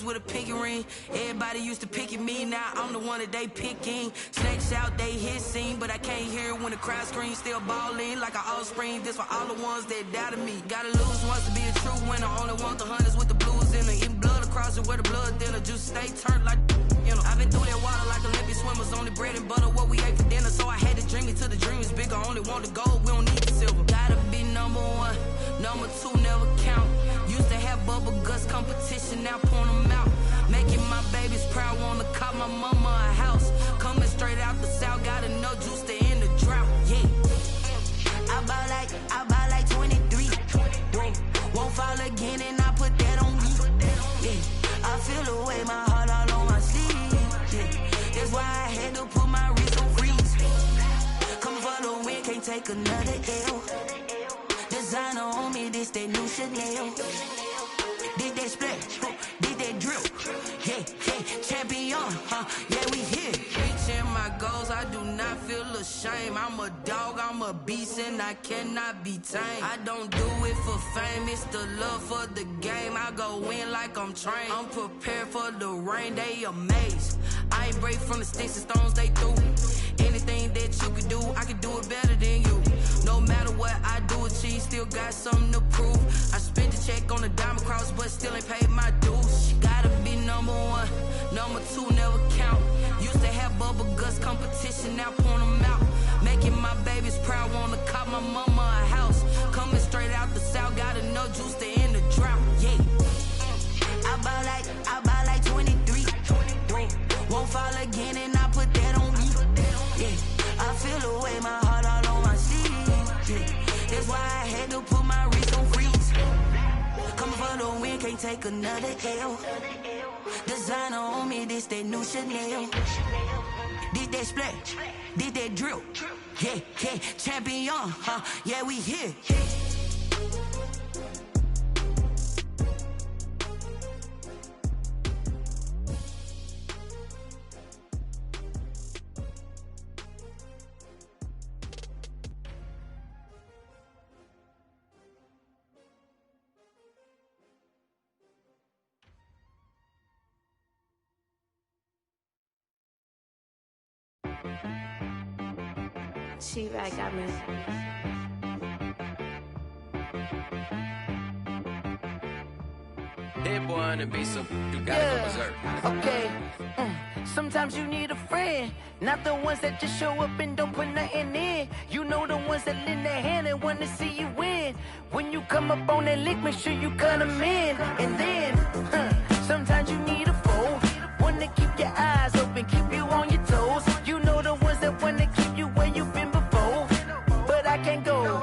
with a pinky ring. Everybody used to pick at me, now I'm the one that they picking. Snakes out, they hissing, but I can't hear it when the crowd screams. Still balling like an offspring. This for all the ones that doubted me. Gotta lose once to be a true winner. Only want the hunters with the blues in it. Eating blood across it where the blood thinner. Juice stay turned like, you know. I've been through that water like Olympic swimmers. Only bread and butter what we ate for dinner. So I had to dream it till the dream is bigger. Only want the gold, we don't need the silver. Gotta be number one, number two never count. Used to have bubble guts competition, now point them out. Making my babies proud, wanna cop my mama a house. Coming straight out the south, got enough juice to end the drought. Yeah, I buy like 23. Won't fall again and I put that on me. Yeah, I feel the way, my heart all on my sleeve. Yeah, that's why I had to put my wrist on freeze. Come for the win, can't take another L. Designer on me, this that new Chanel. Did that splash, did that drill. Yeah, champion, yeah, we here. Reaching my goals, I do not feel ashamed. I'm a dog, I'm a beast, and I cannot be tamed. I don't do it for fame, it's the love for the game. I go in like I'm trained. I'm prepared for the rain, they amazed. I ain't break from the sticks and stones they threw. Anything that you could do, I could do it better than you. No matter what I do achieve, still got something to prove. I spent the check on the diamond cross, but still ain't paid my dues. Gotta be number one, number two never count. Used to have bubble guts competition, now point them out. Making my babies proud, wanna cop my mama a house. Coming straight out the south, got enough juice to end the drought. Yeah, I buy like 23. Won't fall again and I put that on me. Yeah, I feel the way, my heart all on my sleeve. Yeah, that's why I had to put my wrist on freeze. Coming for the win, can't take another L. Designer on me, this that new Chanel. Did that splash, did that drill. Yeah, champion, yeah, we here. She-Rag got me. That boy on the beat, so you gotta go berserk. Okay. Sometimes you need a friend, not the ones that just show up and don't put nothing in. You know the ones that lend their hand and want to see you win. When you come up on that lick, make sure you cut them in. And then, sometimes you need a foe, one to keep your eyes open, keep you on your toes. You know the ones that want to keep you where you've been before. But I can't go,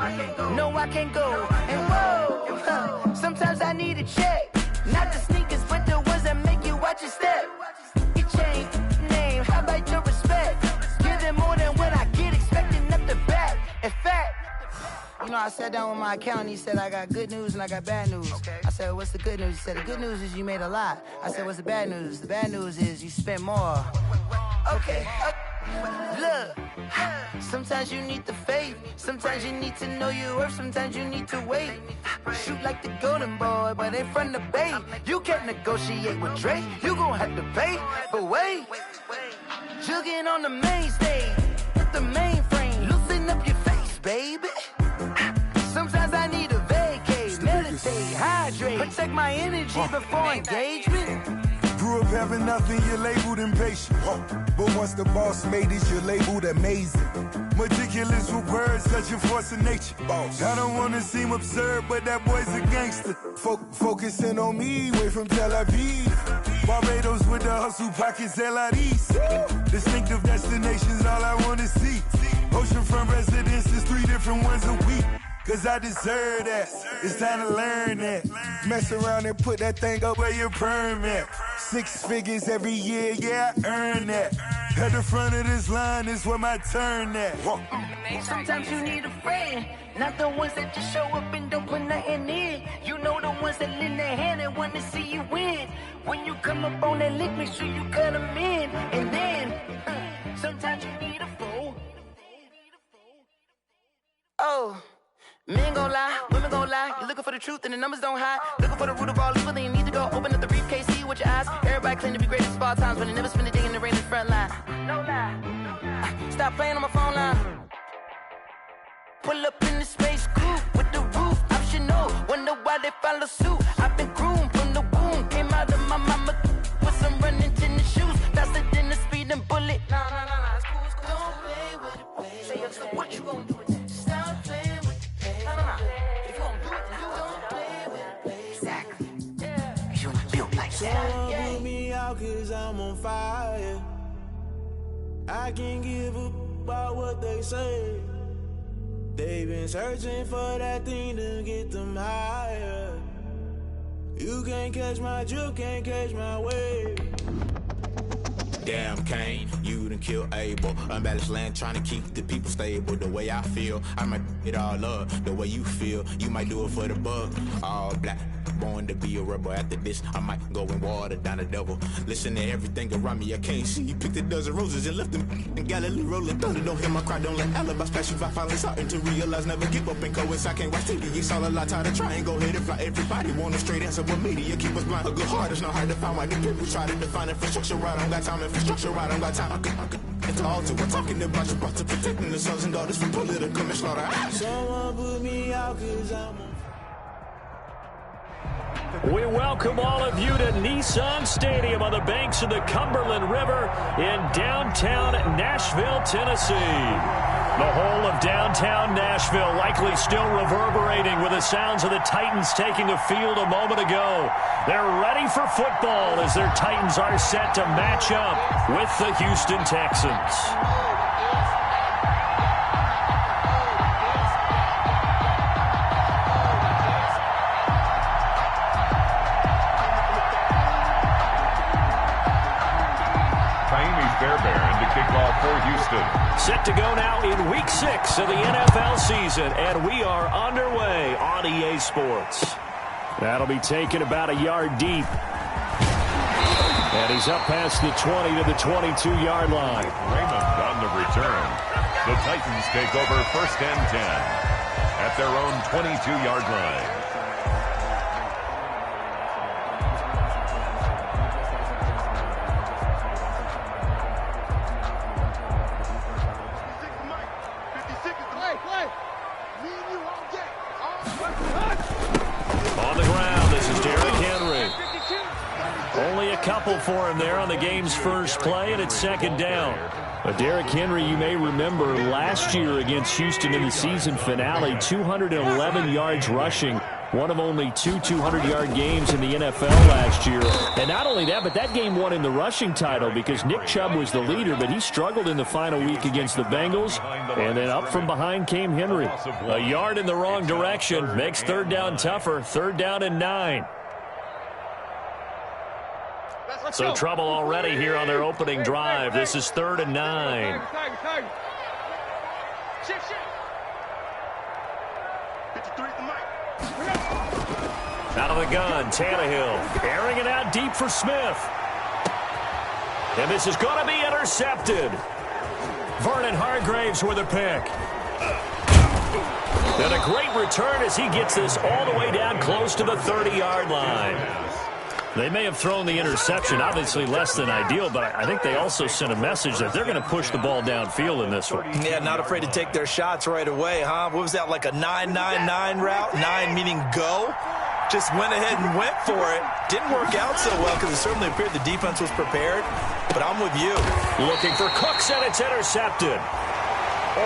no I can't go. And whoa, sometimes I need a check. Not the sneakers, but the ones that make you watch your step. You change name, how about your respect? Give them more than what I get, expecting up the back. In fact, you know, I sat down with my accountant, he said I got good news and I got bad news. I said, what's the good news? He said, the good news is you made a lot. I said, what's the bad news? The bad news is you spent more. Okay. Look, sometimes you need the faith, sometimes you need to know your worth, sometimes you need to wait. Shoot like the golden boy, but in front of the bay. You can't negotiate with Drake, you gon' have to pay. But wait, jugging on the main stage, with the mainframe, loosen up your face, baby. Sometimes I need a vacate, meditate, hydrate, protect my energy before engagement. Grew up having nothing, you're labeled impatient. But once the boss made it, you're labeled amazing. Meticulous with words, such a force of nature. I don't wanna seem absurd, but that boy's a gangster. Focusing on me, way from Tel Aviv. Barbados with the hustle pockets, LIDs. Distinctive destinations, all I wanna see. Oceanfront residences, 3 different ones a week. Cause I deserve that, it's time to learn that. Mess around and put that thing up where your perm at. 6 figures every year, yeah, I earn that. At the front of this line is where my turn at. Sometimes you need a friend, not the ones that just show up and don't put nothing in. You know the ones that lend their hand and want to see you win. When you come up on that lick, make sure you cut them in. And then, sometimes you need a foe. Oh. Men gon' lie, women gon' lie. You looking for the truth and the numbers don't hide. Looking for the root of all evil, then you need to go open up the briefcase, see with your eyes. Everybody claim to be great at all times, but they never spend a day in the rain in the front line. No lie. Stop playing on my phone line. Pull up in the space coupe with the roof optional. Wonder why they follow suit. I've been groomed from the womb. Came out of my mama with some running tennis shoes. Faster than the speeding bullet. Nah, it's cool, it's cool. Don't play with it, play. Say so what you gon' do with that? Stop playing with it, play. Nah. If you gon' do it, then you don't play with it, play. Exactly. Yeah. You built like that. Someone put me out 'cause I'm on fire. I can't give up about what they say. They've been searching for that thing to get them higher. You can't catch my drift, can't catch my wave. Damn, Kane, you done killed Abel. Unbalanced land, trying to keep the people stable. The way I feel, I might it all up. The way you feel, you might do it for the buck. All black, born to be a rebel. After this, I might go and water down the devil. Listen to everything around me, I can't see. Picked a dozen roses and left them in Galilee rolling thunder. Don't hear my cry, don't let alibis pass you by. Finally starting to realize, never give up and coincide. Can't watch TV, it's all a lot. Tired of trying, go ahead and fly. Everybody want a straight answer, but media keep us blind. A good heart is not hard to find. Why the people try to define infrastructure right? I don't got time, infrastructure right, I don't got time. I could it's all to we're talking about you, about to protecting the sons and daughters from political manslaughter. Someone put me out 'cause I'm on. We welcome all of you to Nissan Stadium on the banks of the Cumberland River in downtown Nashville, Tennessee. The whole of downtown Nashville likely still reverberating with the sounds of the Titans taking the field a moment ago. They're ready for football as their Titans are set to match up with the Houston Texans. For Houston. Set to go now in Week 6 of the NFL season, and we are underway on EA Sports. That'll be taken about a yard deep. And he's up past the 20 to the 22-yard line. Raymond on the return. The Titans take over 1st and 10 at their own 22-yard line. Couple for him there on the game's first play, and it's 2nd down. But Derrick Henry, you may remember last year against Houston in the season finale, 211 yards rushing, one of only 2 200-yard games in the NFL last year. And not only that, but that game won in the rushing title because Nick Chubb was the leader, but he struggled in the final week against the Bengals. And then up from behind came Henry. A yard in the wrong direction makes 3rd down tougher. 3rd down and 9. So trouble already here on their opening drive. This is 3rd and 9. Out of the gun, Tannehill airing it out deep for Smith. And this is going to be intercepted. Vernon Hargreaves with a pick. And a great return as he gets this all the way down close to the 30-yard line. They may have thrown the interception, obviously less than ideal, but I think they also sent a message that they're going to push the ball downfield in this one. Yeah, not afraid to take their shots right away, huh? What was that, like a 9-9-9 route? 9 meaning go? Just went ahead and went for it. Didn't work out so well because it certainly appeared the defense was prepared, but I'm with you. Looking for Cooks, and it's intercepted.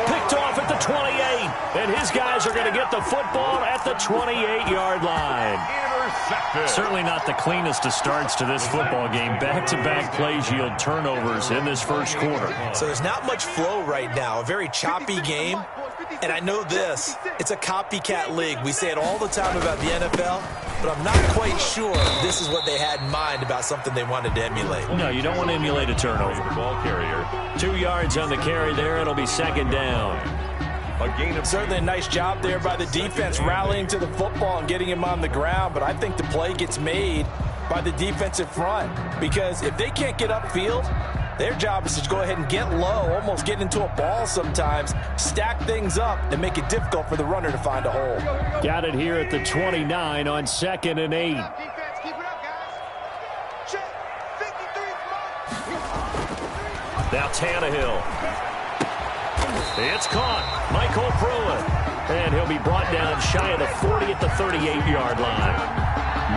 Picked off at the 28, and his guys are going to get the football at the 28-yard line. Certainly not the cleanest of starts to this football game. Back-to-back plays yield turnovers in this first quarter. So there's not much flow right now. A very choppy game. And I know this. It's a copycat league. We say it all the time about the NFL, but I'm not quite sure this is what they had in mind about something they wanted to emulate. No, you don't want to emulate a turnover. Ball carrier. 2 yards on the carry there. It'll be 2nd down. Certainly a nice job there by the defense rallying to the football and getting him on the ground, but I think the play gets made by the defensive front because if they can't get upfield, Their job is to go ahead and get low, almost get into a ball sometimes, stack things up, and make it difficult for the runner to find a hole. Got it here at the 29 on 2nd and 8. Now Tannehill. It's caught. Michael Pruitt. And he'll be brought down shy of the 40 at the 38-yard line.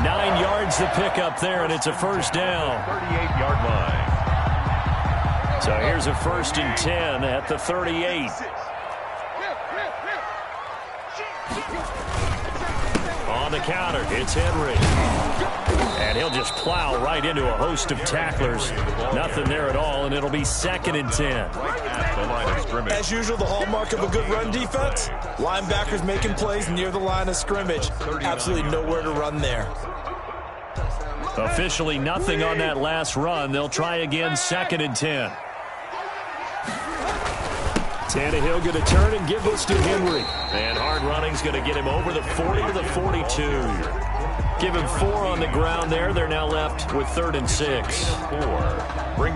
9 yards to pick up there, and it's a first down. 38-yard line. So here's a 1st and 10 at the 38. On the counter, it's Henry. And he'll just plow right into a host of tacklers. Nothing there at all, and it'll be 2nd and 10. As usual, the hallmark of a good run defense, linebackers making plays near the line of scrimmage. Absolutely nowhere to run there. Officially nothing on that last run. They'll try again, 2nd and 10. Tannehill going to turn and give this to Henry. And hard running's going to get him over the 40 to the 42. Give him 4 on the ground there. They're now left with 3rd and 6.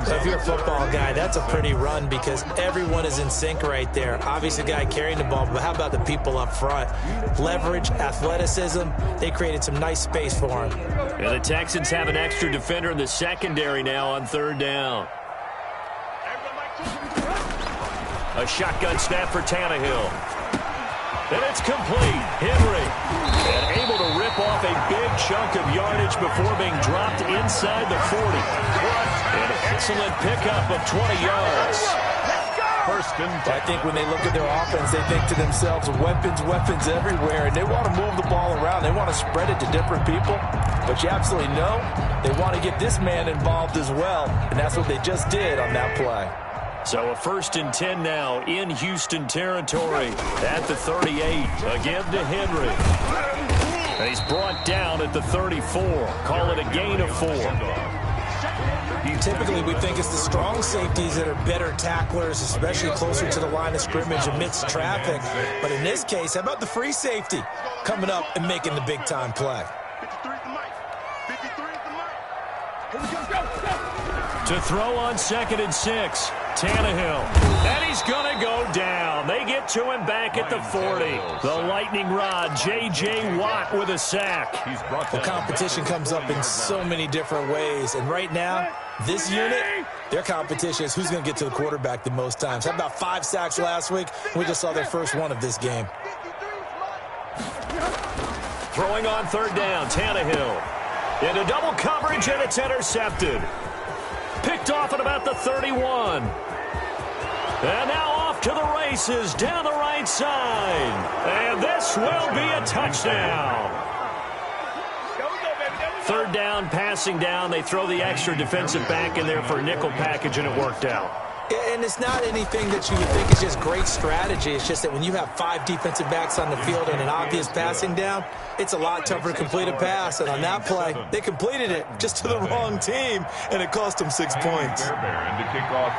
So if you're a football guy, that's a pretty run because everyone is in sync right there. Obviously, the guy carrying the ball, but how about the people up front? Leverage, athleticism, they created some nice space for him. And the Texans have an extra defender in the secondary now on 3rd down. A shotgun snap for Tannehill. And it's complete. Henry. And able to rip off a big chunk of yardage before being dropped inside the 40. An excellent pickup of 20 yards. 1st and 10. I think when they look at their offense, they think to themselves, weapons everywhere, and they want to move the ball around. They want to spread it to different people. But you absolutely know they want to get this man involved as well, and that's what they just did on that play. So a 1st and 10 now in Houston territory at the 38. Again to Henry. And he's brought down at the 34. Call it a gain of 4. Typically, we think it's the strong safeties that are better tacklers, especially closer to the line of scrimmage amidst traffic. But in this case, how about the free safety coming up and making the big-time play? To throw on 2nd and 6. Tannehill. And he's going to go down. They get to him back at the 40. The lightning rod, J.J. Watt with a sack. The competition comes up in so many different ways. And right now, this unit, their competition is who's going to get to the quarterback the most times. How about 5 sacks last week? We just saw their first one of this game. Throwing on 3rd down, Tannehill. Into double coverage, and it's intercepted. Picked off at about the 31. And now off to the races down the right side. And this will be a touchdown. 3rd down, passing down. They throw the extra defensive back in there for a nickel package, and it worked out. And it's not anything that you would think is just great strategy. It's just that when you have 5 defensive backs on the field and an obvious passing down, it's a lot tougher to complete a pass. And on that play, they completed it just to the wrong team, and it cost them 6 points.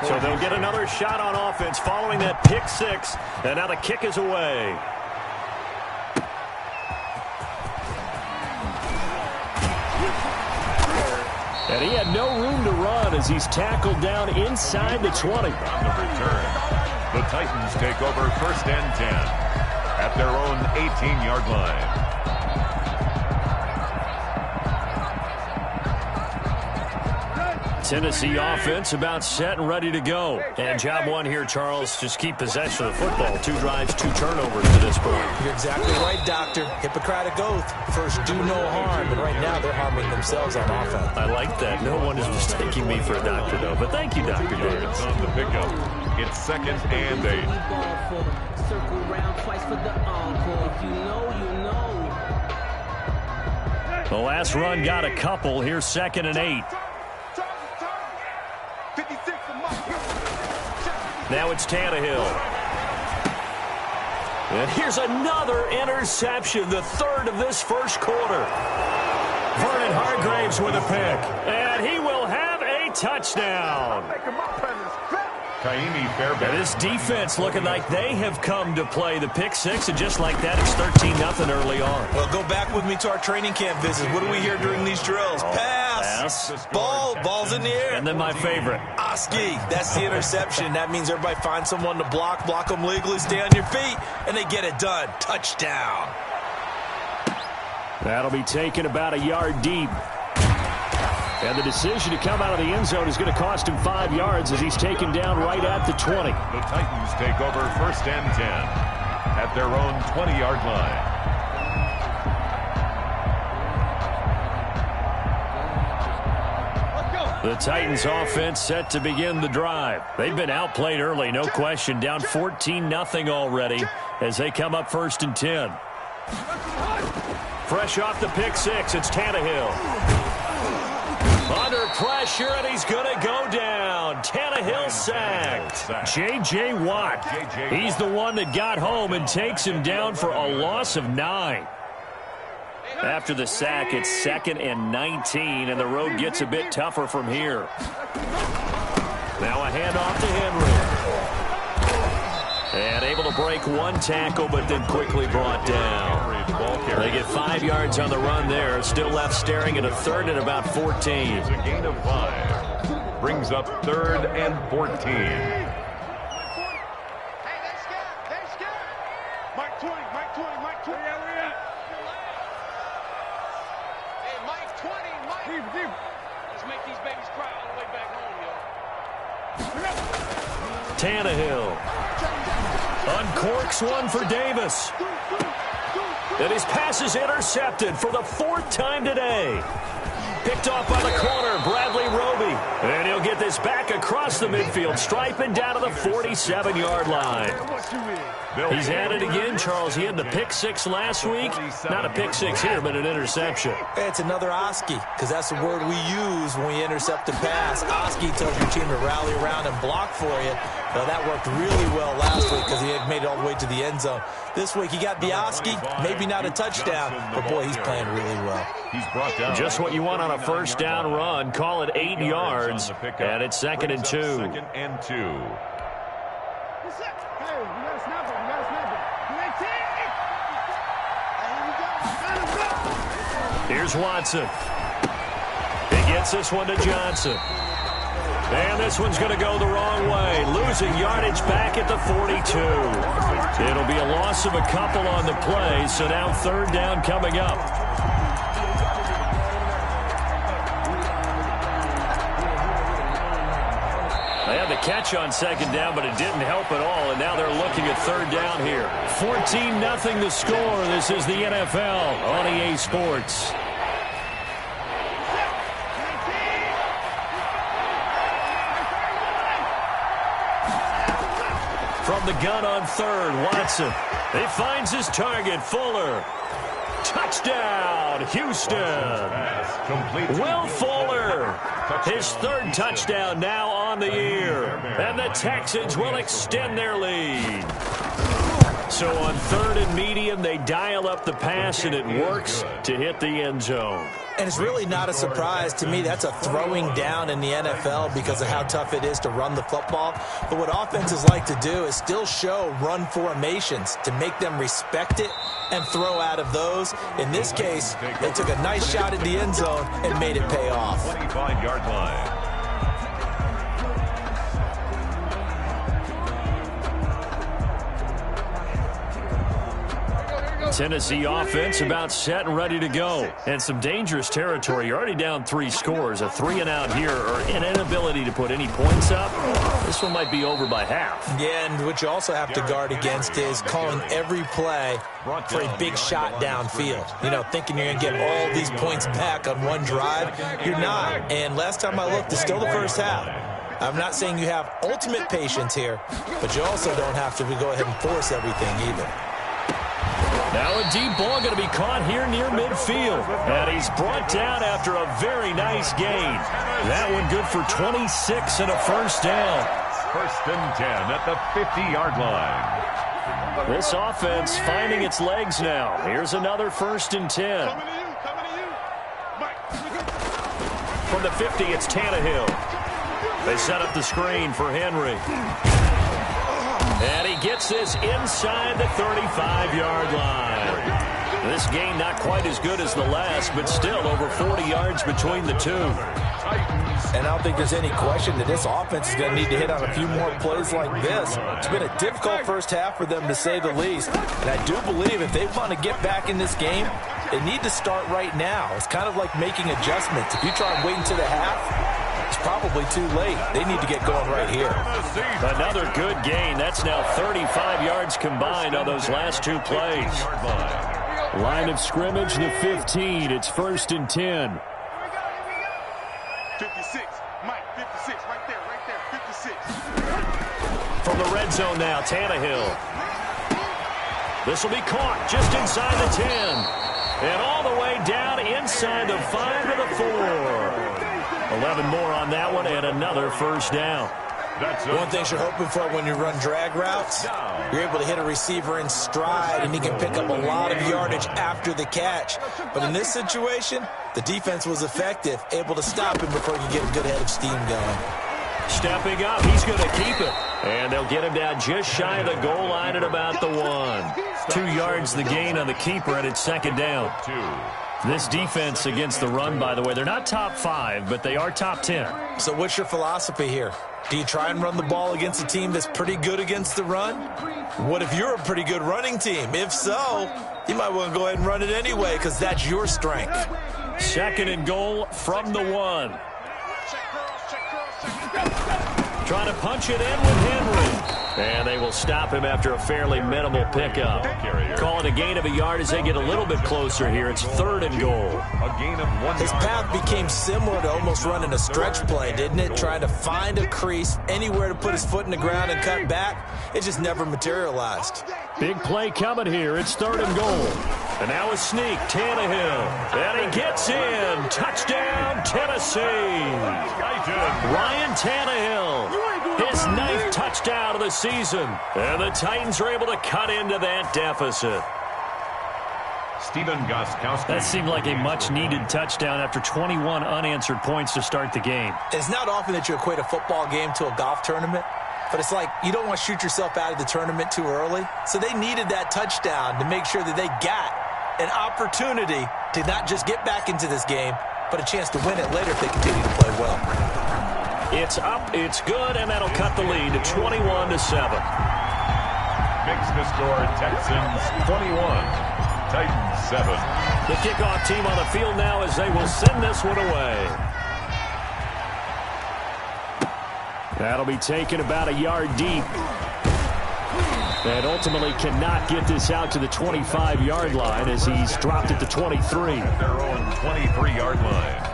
So they'll get another shot on offense following that pick 6, and now the kick is away. And he had no room to run as he's tackled down inside the 20. On the return, the Titans take over 1st and 10 at their own 18-yard line. Tennessee offense about set and ready to go. And job 1 here, Charles, just keep possession of the football. 2 drives, 2 turnovers to this point. You're exactly right, Doctor. Hippocratic oath. First, do no harm. And right now, they're harming themselves on offense. I like that. No one is mistaking me for a doctor, though. But thank you, Dr. Davis. On the pickup, it's 2nd and 8. The last run got a couple. Here's 2nd and 8. Now it's Tannehill. And here's another interception, the 3rd of this first quarter. Vernon Hargraves with a pick. And he will have a touchdown. And this defense looking like they have come to play the pick 6, and just like that, it's 13-0 early on. Well, go back with me to our training camp visits. What do we hear during these drills? Pass, pass. Ball's in the air. And then my favorite. Oski, that's the interception. That means everybody finds someone to block them legally, stay on your feet, and they get it done. Touchdown. That'll be taken about a yard deep. And the decision to come out of the end zone is going to cost him 5 yards as he's taken down right at the 20. The Titans take over 1st and 10 at their own 20-yard line. The Titans offense set to begin the drive. They've been outplayed early, no question, down 14-0 already as they come up 1st and 10. Fresh off the pick six, it's Tannehill. Under pressure, and he's going to go down. Tannehill sacked. J.J. Watt. He's the one that got home and takes him down for a loss of 9. After the sack, it's 2nd and 19, and the road gets a bit tougher from here. Now a handoff to Henry. And able to break one tackle, but then quickly brought down. They get 5 yards on the run there. Still left staring at a 3rd and about 14. It's a gain of 5. Brings up 3rd and 14. Hey, they scared. Mike 20. Yeah, where at? Hey, Mike 20, Deep. Let's make these babies cry all the way back home, yo. Tannehill uncorks one for Davis. And his pass is intercepted for the 4th time today. Picked off by the corner, Bradley Roby. And he'll get this back across the midfield stripe and down to the 47-yard line. He's at it again, Charles. He had the pick six last week. Not a pick six here, but an interception. It's another Oski, because that's the word we use when we intercept a pass. Oski tells your team to rally around and block for you. Well, that worked really well last week because he had made it all the way to the end zone. This week he got the Oski, maybe not a touchdown, but boy, he's playing really well. He's brought down just what you want on a 1st down run. Call it 8 yards, and it's 2nd and 2. 2nd and 2. Here's Watson. He gets this one to Johnson. And this one's going to go the wrong way. Losing yardage back at the 42. It'll be a loss of a couple on the play, so now 3rd down coming up. They had the catch on 2nd down, but it didn't help at all, and now they're looking at 3rd down here. 14-0 the score. This is the NFL on EA Sports. From the gun on 3rd, Watson. He finds his target, Fuller. Touchdown, Houston. Will Fuller, his 3rd touchdown now on the year. And the Texans will extend their lead. So on 3rd and medium, they dial up the pass, and it works to hit the end zone. And it's really not a surprise to me. That's a throwing down in the NFL because of how tough it is to run the football. But what offenses like to do is still show run formations to make them respect it and throw out of those. In this case, they took a nice shot at the end zone and made it pay off. 25-yard line. Tennessee offense about set and ready to go. And some dangerous territory. You're already down 3 scores. A 3-and-out here, or an inability to put any points up. This one might be over by half. Yeah, and what you also have to guard against is calling every play for a big shot downfield. You know, thinking you're going to get all these points back on one drive. You're not. And last time I looked, it's still the 1st half. I'm not saying you have ultimate patience here, but you also don't have to go ahead and force everything either. Now a deep ball going to be caught here near midfield. And he's brought down after a very nice gain. That one good for 26 and a 1st down. 1st and 10 at the 50-yard line. This offense finding its legs now. Here's another 1st and 10. From the 50, it's Tannehill. They set up the screen for Henry. And he gets this inside the 35-yard line. This game not quite as good as the last, but still over 40 yards between the two. And I don't think there's any question that this offense is going to need to hit on a few more plays like this. It's been a difficult first half for them, to say the least. And I do believe if they want to get back in this game, they need to start right now. It's kind of like making adjustments. If you try and wait until the half, it's probably too late. They need to get going right here. Another good gain. That's now 35 yards combined on those last two plays. Line of scrimmage, the 15. It's 1st and 10. 56, Mike, 56, right there, 56. From the red zone now, Tannehill. This will be caught just inside the 10. And all the way down inside the 5 to the 4. 11 more on that one and another first down. One thing you're hoping for when you run drag routes, you're able to hit a receiver in stride, and he can pick up a lot of yardage after the catch. But in this situation, the defense was effective, able to stop him before he could get a good head of steam going. Stepping up, he's going to keep it. And they'll get him down just shy of the goal line at about the 1. 2 yards the gain on the keeper, and it's 2nd down. This defense against the run, by the way, they're not top 5, but they are top 10. So what's your philosophy here? Do you try and run the ball against a team that's pretty good against the run? What if you're a pretty good running team? If so, you might want to go ahead and run it anyway because that's your strength. 2nd and goal from the 1. Trying to punch it in with Henry. And they will stop him after a fairly minimal pickup. Call it a gain of a yard as they get a little bit closer here. It's 3rd and goal. A gain of 1 His yard. path became similar to almost running a stretch play, didn't it? Trying to find a crease, anywhere to put his foot in the ground and cut back. It just never materialized. Big play coming here. It's 3rd and goal. And now a sneak, Tannehill. And he gets in. Touchdown, Tennessee. Ryan Tannehill. His 9th touchdown of the season. And the Titans are able to cut into that deficit. Stephen Gostkowski. That seemed like a much-needed touchdown after 21 unanswered points to start the game. It's not often that you equate a football game to a golf tournament, but it's like you don't want to shoot yourself out of the tournament too early. So they needed that touchdown to make sure that they got an opportunity to not just get back into this game, but a chance to win it later if they continue to play well. It's up, it's good, and that'll cut the lead to 21-7. Makes the score Texans 21, Titans 7. The kickoff team on the field now as they will send this one away. That'll be taken about a yard deep. And ultimately cannot get this out to the 25-yard line as he's dropped it to 23. At their own 23-yard line.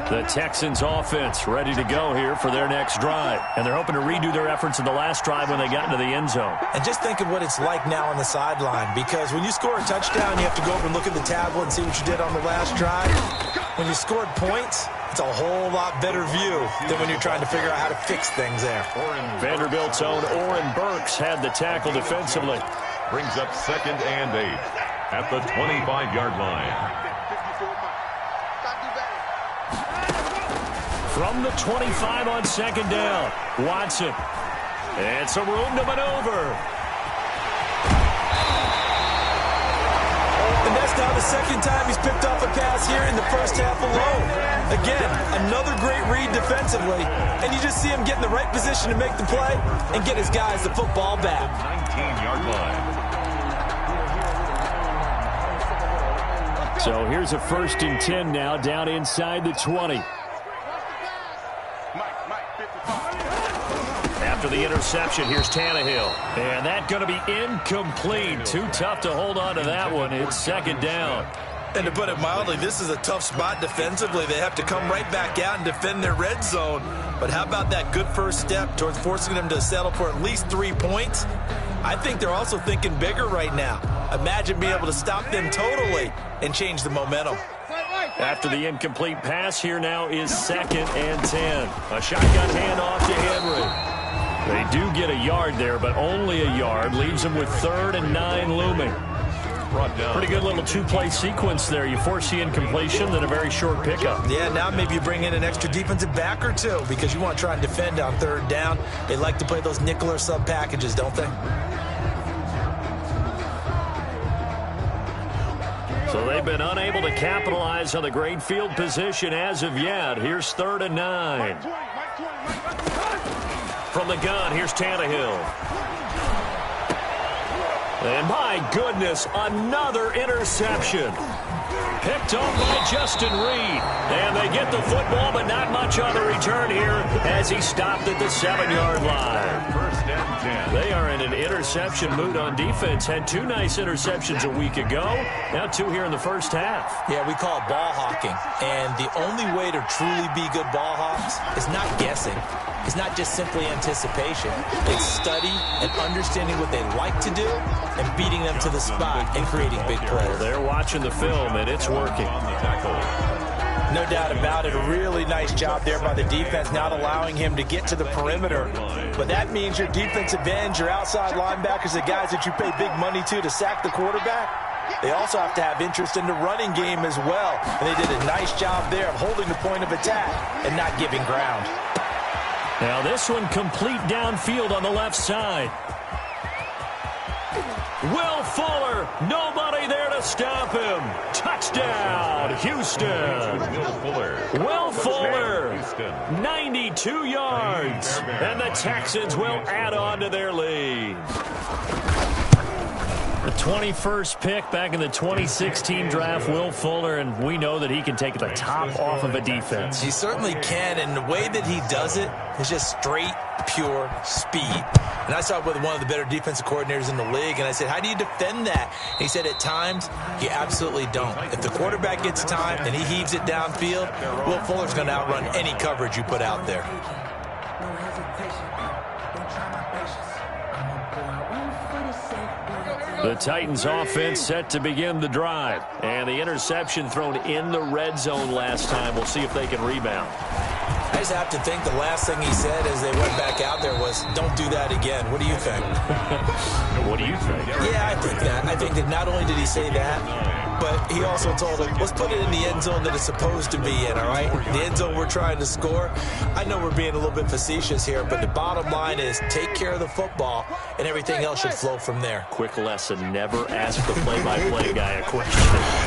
The Texans offense ready to go here for their next drive. And they're hoping to redo their efforts in the last drive when they got into the end zone. And just think of what it's like now on the sideline, because when you score a touchdown, you have to go over and look at the tablet and see what you did on the last drive. When you scored points, it's a whole lot better view than when you're trying to figure out how to fix things there. Vanderbilt's own Oren Burks had the tackle defensively. Brings up 2nd and 8 at the 25-yard line. From the 25 on 2nd down, Watson. And some room to maneuver. And that's now the 2nd time he's picked off a pass here in the first half alone. Again, another great read defensively. And you just see him get in the right position to make the play and get his guys the football back. 19-yard line. So here's a 1st and 10 now down inside the 20. After the interception, here's Tannehill. And that's going to be incomplete. Too tough to hold on to that one. It's 2nd down. And to put it mildly, this is a tough spot defensively. They have to come right back out and defend their red zone. But how about that good first step towards forcing them to settle for at least 3 points? I think they're also thinking bigger right now. Imagine being able to stop them totally and change the momentum. After the incomplete pass, here now is 2nd and 10. A shotgun handoff to Henry. They do get a yard there, but only a yard. Leaves them with 3rd and 9 looming. brought down. Pretty good little two-play sequence there. You force the incompletion, then a very short pickup. Yeah, now maybe you bring in an extra defensive back or two because you want to try and defend on third down. They like to play those nickel or sub packages, don't they? So they've been unable to capitalize on the great field position as of yet. Here's 3rd and 9. From the gun, here's Tannehill. And my goodness, another interception. Picked up by Justin Reed. And they get the football, but not much on the return here as he stopped at the 7-yard line. 1st and 10. They are in an interception mood on defense. Had 2 nice interceptions a week ago. Now 2 here in the first half. Yeah, we call it ball hawking. And the only way to truly be good ball hawks is not guessing. It's not just simply anticipation. It's study and understanding what they like to do and beating them to the spot and creating big plays. They're watching the film, and it's working. No doubt about it. A really nice job there by the defense, not allowing him to get to the perimeter. But that means your defensive ends, your outside linebackers, the guys that you pay big money to sack the quarterback, they also have to have interest in the running game as well. And they did a nice job there of holding the point of attack and not giving ground. Now this one complete downfield on the left side. Will Fuller, nobody there to stop him. Touchdown, Houston. Will Fuller, 92 yards. And the Texans will add on to their lead. The 21st pick back in the 2016 draft, Will Fuller, and we know that he can take the top off of a defense. He certainly can, and the way that he does it is just straight, pure speed. And I saw it with one of the better defensive coordinators in the league, and I said, how do you defend that? And he said, at times, you absolutely don't. If the quarterback gets time and he heaves it downfield, Will Fuller's going to outrun any coverage you put out there. The Titans offense set to begin the drive. And the interception thrown in the red zone last time. We'll see if they can rebound. I just have to think the last thing he said as they went back out there was, don't do that again. What do you think? What do you think? Yeah, I think that. I think that not only did he say that, but he also told him, let's put it in the end zone that it's supposed to be in, all right? The end zone we're trying to score. I know we're being a little bit facetious here, but the bottom line is take care of the football, and everything else should flow from there. Quick lesson, never ask the play-by-play guy a question.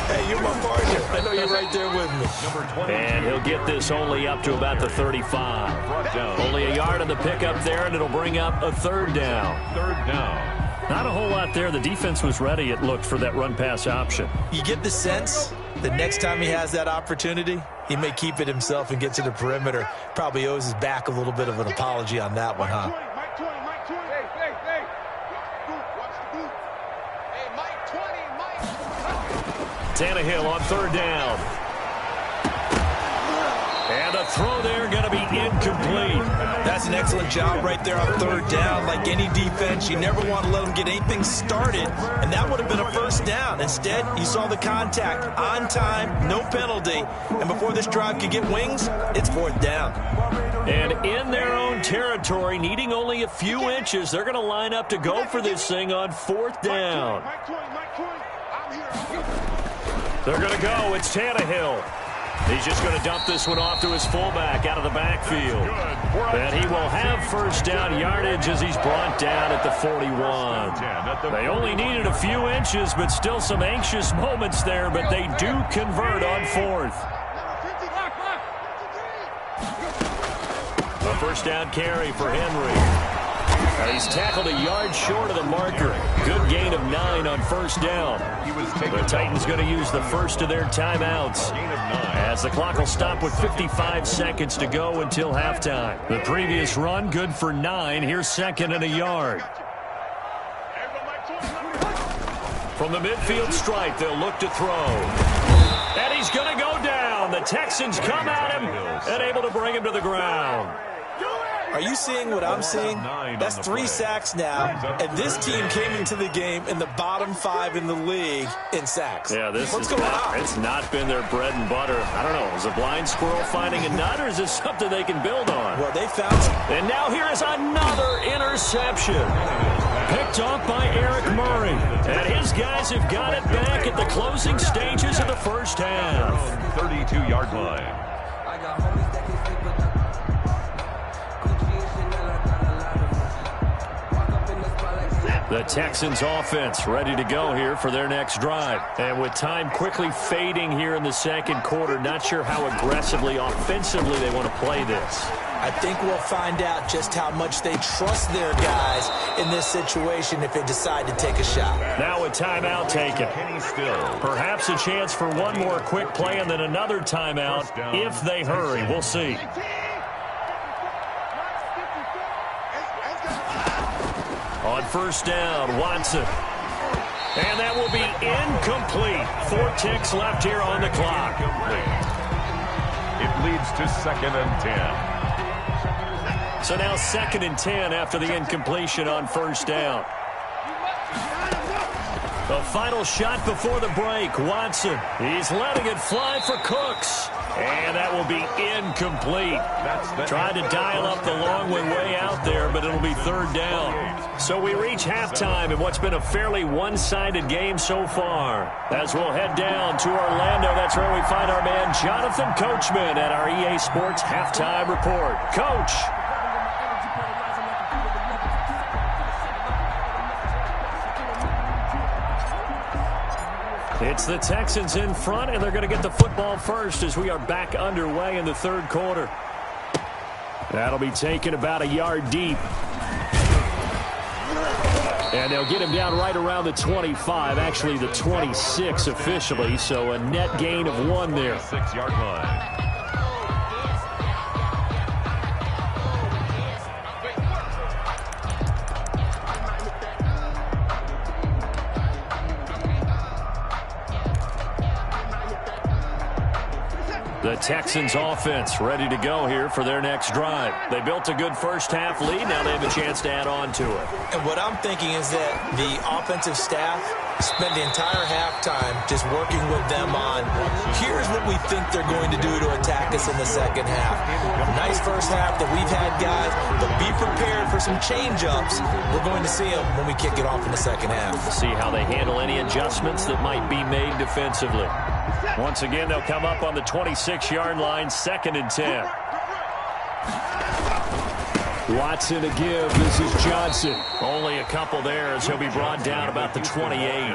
Hey, you're my partner. I know you're right there with me. And he'll get this only up to about the 35. Only a yard on the pickup there, and it'll bring up a 3rd down. 3rd down. Not a whole lot there. The defense was ready, it looked, for that run-pass option. You get the sense that next time he has that opportunity, he may keep it himself and get to the perimeter. Probably owes his back a little bit of an apology on that one, huh? Tannehill on 3rd down. And a throw there going to be incomplete. That's an excellent job right there on 3rd down. Like any defense, you never want to let them get anything started, and that would have been a 1st down. Instead, you saw the contact on time, no penalty, and before this drive could get wings, it's 4th down. And in their own territory, needing only a few inches, they're going to line up to go for this thing on 4th down. They're going to go. It's Tannehill. He's just going to dump this one off to his fullback out of the backfield. And he will have 1st down yardage as he's brought down at the 41. They only needed a few inches, but still some anxious moments there, but they do convert on 4th. A 1st down carry for Henry. And he's tackled a yard short of the marker. Good gain of 9 on 1st down. The Titans going to use the first of their timeouts as the clock will stop with 55 seconds to go until halftime. The previous run good for 9. Here's 2nd and a yard. From the midfield stripe, they'll look to throw. And he's going to go down. The Texans come at him and able to bring him to the ground. Are you seeing what I'm seeing? That's 3 sacks now, and this team came into the game in the bottom 5 in the league in sacks. Yeah, What's going on? It's not been their bread and butter. I don't know. Is a blind squirrel finding a nut, or is this something they can build on? Well, they found some. And now here is another interception. Picked off by Eric Murray. And his guys have got it back at the closing stages of the first half. 32-yard line. The Texans offense ready to go here for their next drive. And with time quickly fading here in the second quarter, not sure how aggressively, offensively they want to play this. I think we'll find out just how much they trust their guys in this situation if they decide to take a shot. Now a timeout taken. Perhaps a chance for one more quick play and then another timeout if they hurry. We'll see. On first down, Watson. And that will be incomplete. 4 ticks left here on the clock. It leads to 2nd and 10. So now 2nd and 10 after the incompletion on first down. The final shot before the break. Watson, he's letting it fly for Cooks. And that will be incomplete. Tried to dial up the long way out there, but it'll be 3rd down. So we reach halftime in what's been a fairly one-sided game so far. As we'll head down to Orlando, that's where we find our man Jonathan Coachman at our EA Sports Halftime Report. Coach. It's the Texans in front, and they're going to get the football first as we are back underway in the 3rd quarter. That'll be taken about a yard deep. And they'll get him down right around the 25, actually the 26 officially, so a net gain of 1 there. 6-yard line. The Texans offense ready to go here for their next drive. They built a good first half lead. Now they have a chance to add on to it. And what I'm thinking is that the offensive staff spent the entire halftime just working with them on, here's what we think they're going to do to attack us in the second half. Nice first half that we've had, guys, but be prepared for some change-ups. We're going to see them when we kick it off in the second half. See how they handle any adjustments that might be made defensively. Once again, they'll come up on the 26-yard line, 2nd and 10. Watson to give. This is Johnson. Only a couple there as he'll be brought down about the 28.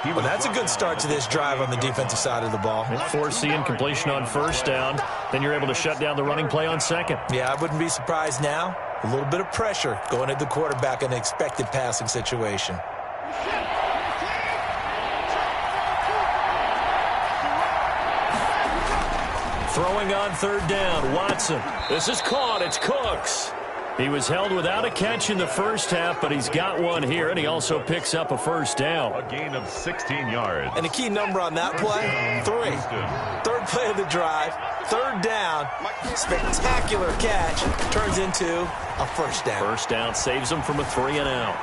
Well, that's a good start to this drive on the defensive side of the ball. Force the incompletion on first down. Then you're able to shut down the running play on 2nd. Yeah, I wouldn't be surprised now. A little bit of pressure going at the quarterback in an expected passing situation. Throwing on 3rd down, Watson. This is caught. It's Cooks. He was held without a catch in the first half, but he's got one here, and he also picks up a first down. A gain of 16 yards. And the key number on that play, 3. 3rd play of the drive, 3rd down, spectacular catch, turns into a first down. First down saves him from a 3-and-out.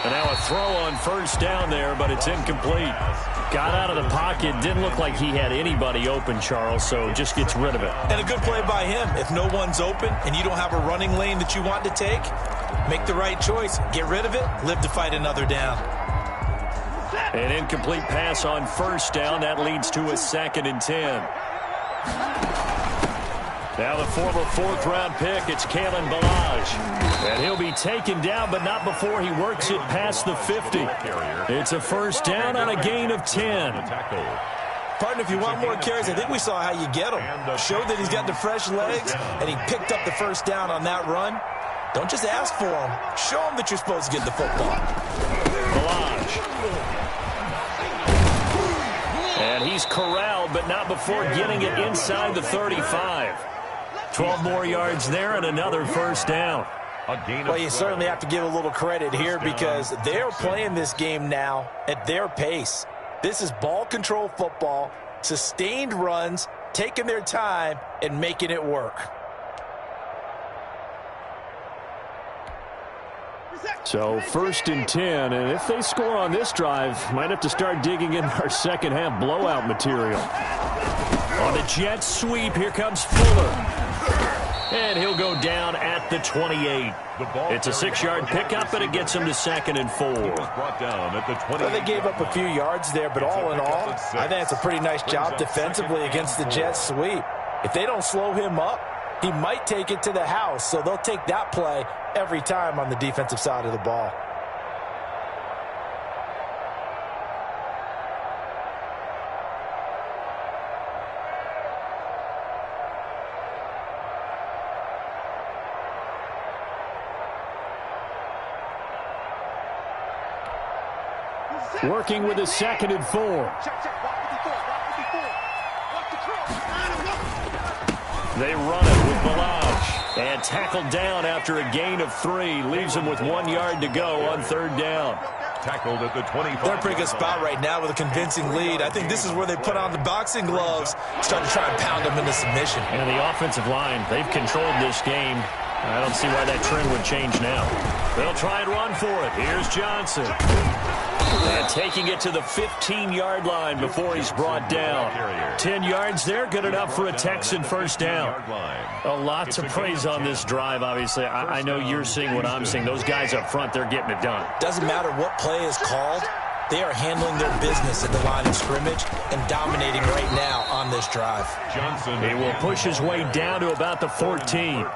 And now a throw on first down there, but it's incomplete. Got out of the pocket. Didn't look like he had anybody open, Charles, so just gets rid of it. And a good play by him. If no one's open and you don't have a running lane that you want to take, make the right choice. Get rid of it. Live to fight another down. An incomplete pass on first down. That leads to a 2nd and 10. Now the former 4th-round pick, it's Kalen Ballage. And he'll be taken down, but not before he works it past the 50. It's a first down on a gain of 10. Partner, if you want more carries, I think we saw how you get him. Showed that he's got the fresh legs, and he picked up the first down on that run. Don't just ask for him. Show him that you're supposed to get the football. Ballage. And he's corralled, but not before getting it inside the 35. 12 more yards there and another first down. Well, you certainly have to give a little credit here because they're playing this game now at their pace. This is ball control football, sustained runs, taking their time and making it work. So 1st and 10, and if they score on this drive, might have to start digging in our second half blowout material. On the jet sweep, here comes Fuller. And he'll go down at the 28. It's a 6-yard pickup, and it gets him to 2nd and 4. Well, they gave up a few yards there, but all in all, I think it's a pretty nice job defensively against the Jets sweep. If they don't slow him up, he might take it to the house, so they'll take that play every time on the defensive side of the ball. Working with a 2nd and 4. They run it with Balaj. And tackled down after a gain of 3. Leaves him with 1 yard to go on 3rd down. Tackled at the 25. They're in a pretty good spot right now with a convincing lead. I think this is where they put on the boxing gloves, start to try and pound them into submission. And the offensive line, they've controlled this game. I don't see why that trend would change now. They'll try and run for it. Here's Johnson. And taking it to the 15-yard line before he's brought down. 10 yards there, good enough for a Texan first down. A lot to praise on this drive, obviously. I know you're seeing what I'm seeing. Those guys up front, they're getting it done. Doesn't matter what play is called. They are handling their business at the line of scrimmage and dominating right now on this drive. He will push his way down to about the 14.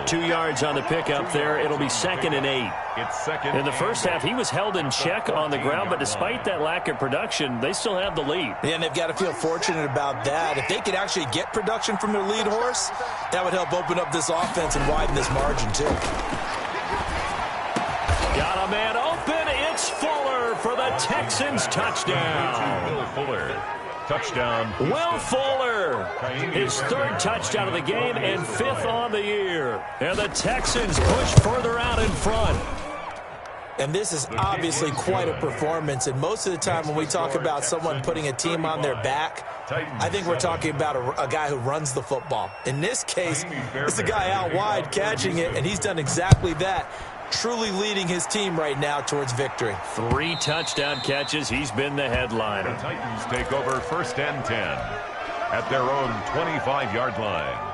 2 yards on the pickup there. It'll be 2nd and 8. In the first half, he was held in check on the ground, but despite that lack of production, they still have the lead. Yeah, and they've got to feel fortunate about that. If they could actually get production from their lead horse, that would help open up this offense and widen this margin, too. Got a man open. It's Fuller for the Texans touchdown. Will Fuller. Touchdown. Will Fuller. His 3rd touchdown of the game and 5th on the year. And the Texans push further out in front. And this is obviously quite a performance. And most of the time when we talk about someone putting a team on their back, I think we're talking about a guy who runs the football. In this case, it's a guy out wide catching it, and he's done exactly that. Truly leading his team right now towards victory. 3 touchdown catches. He's been the headliner. The Titans take over 1st and 10 at their own 25-yard line.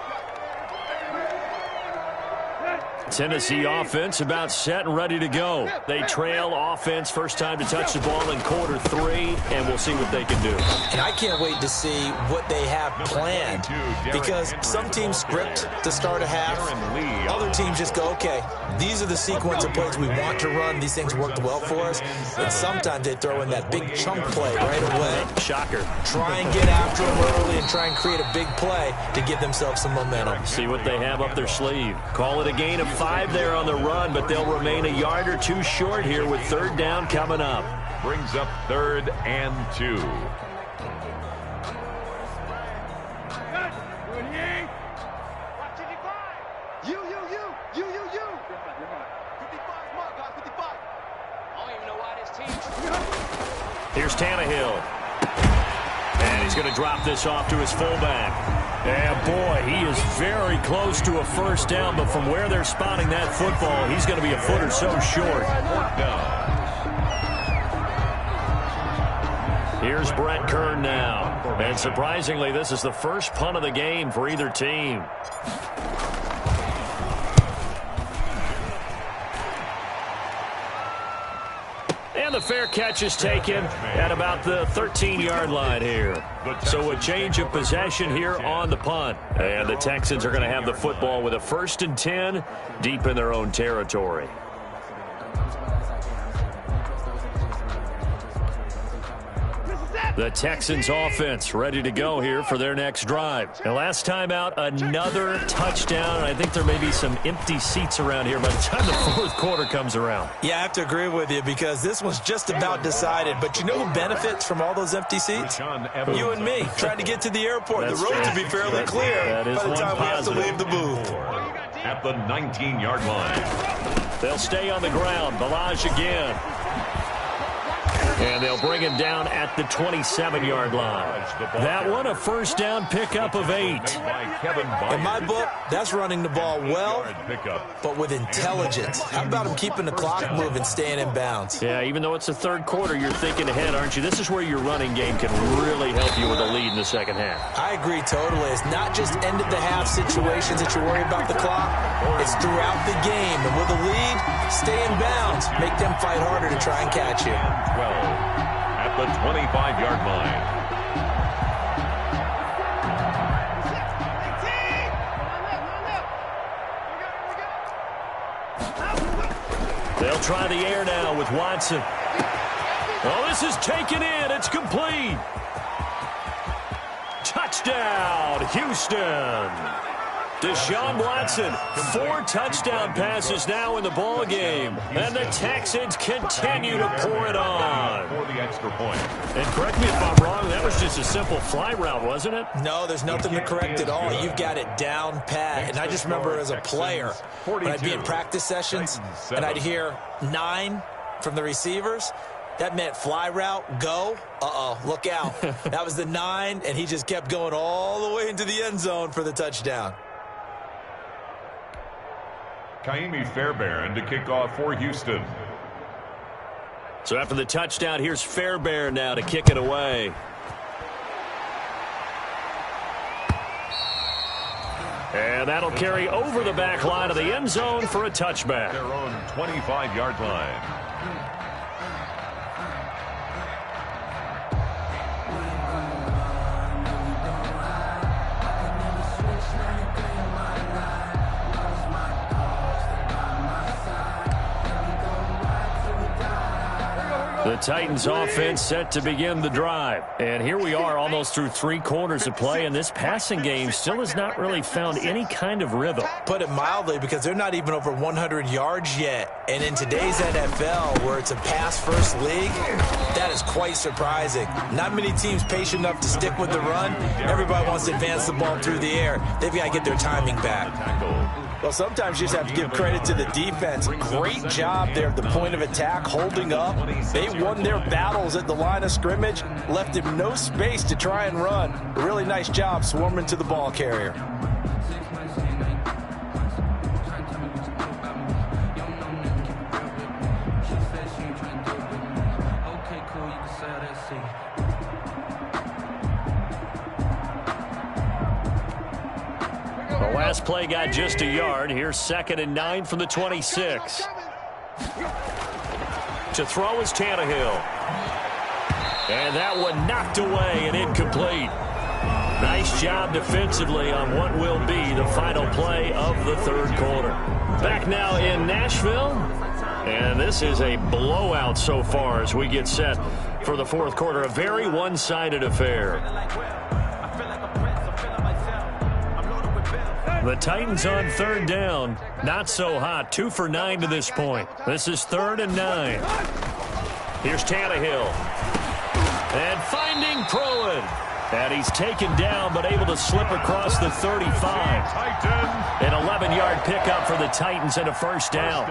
Tennessee offense about set and ready to go. They trail offense first time to touch the ball in quarter 3, and we'll see what they can do. And I can't wait to see what they have planned, because some teams script to start a half. Other teams just go, okay, these are the sequence of plays we want to run. These things worked well for us. And sometimes they throw in that big chunk play right away. Shocker. Try and get after them early and try and create a big play to give themselves some momentum. See what they have up their sleeve. Call it a gain of 5 there on the run, but they'll remain a yard or 2 short here with 3rd down coming up. Brings up 3rd and 2. Here's Tannehill. And he's going to drop this off to his fullback. And boy, he is very close to a first down, but from where they're spotting that football, he's going to be a foot or so short. Here's Brett Kern now. And surprisingly, this is the first punt of the game for either team. And the fair catch is taken at about the 13-yard line here. So a change of possession here on the punt. And the Texans are going to have the football with a 1st and 10 deep in their own territory. The Texans offense ready to go here for their next drive. And last time out, another touchdown. I think there may be some empty seats around here by the time the 4th quarter comes around. Yeah, I have to agree with you because this one's just about decided. But you know who benefits from all those empty seats? You and me, trying to get to the airport. The roads will be fairly clear by the time we have to leave the booth. At the 19-yard line. They'll stay on the ground. Balaj again. And they'll bring him down at the 27-yard line. That one, a first down pickup of 8. In my book, that's running the ball well, but with intelligence. How about him keeping the clock moving, staying in bounds? Yeah, even though it's the third quarter, you're thinking ahead, aren't you? This is where your running game can really help you with a lead in the second half. I agree totally. It's not just end-of-the-half situations that you worry about the clock. It's throughout the game. And with a lead, stay in bounds. Make them fight harder to try and catch you. 12 at the 25-yard line. They'll try the air now with Watson. Oh, this is taken in. It's complete. Touchdown, Houston. Deshaun Watson, 4 touchdown passes now in the ball game, and the Texans continue to pour it on. For the extra point. And correct me if I'm wrong, that was just a simple fly route, wasn't it? No, there's nothing to correct at all. You've got it down pat. And I just remember as a player, when I'd be in practice sessions, and I'd hear 9 from the receivers, that meant fly route, go. Look out. That was the 9, and he just kept going all the way into the end zone for the touchdown. Kaimi Fairbairn to kick off for Houston. So after the touchdown, here's Fairbairn now to kick it away. And that'll carry over the back line of the end zone for a touchback. Their own 25-yard line. The Titans offense set to begin the drive. And here we are almost through 3 quarters of play, and this passing game still has not really found any kind of rhythm. Put it mildly, because they're not even over 100 yards yet. And in today's NFL, where it's a pass-first league, that is quite surprising. Not many teams patient enough to stick with the run. Everybody wants to advance the ball through the air. They've got to get their timing back. Well, sometimes you just have to give credit to the defense. Great job there at the point of attack, holding up. They won their battles at the line of scrimmage, left him no space to try and run. A really nice job swarming to the ball carrier. The last play got just a yard. Here's 2nd and 9 from the 26. To throw is Tannehill. And that one knocked away and incomplete. Nice job defensively on what will be the final play of the third quarter. Back now in Nashville. And this is a blowout so far as we get set for the fourth quarter. A very one-sided affair. The Titans on 3rd down. Not so hot. 2 for 9 to this point. This is 3rd and 9. Here's Tannehill. And finding Proen. And he's taken down but able to slip across the 35. An 11-yard pickup for the Titans and a first down.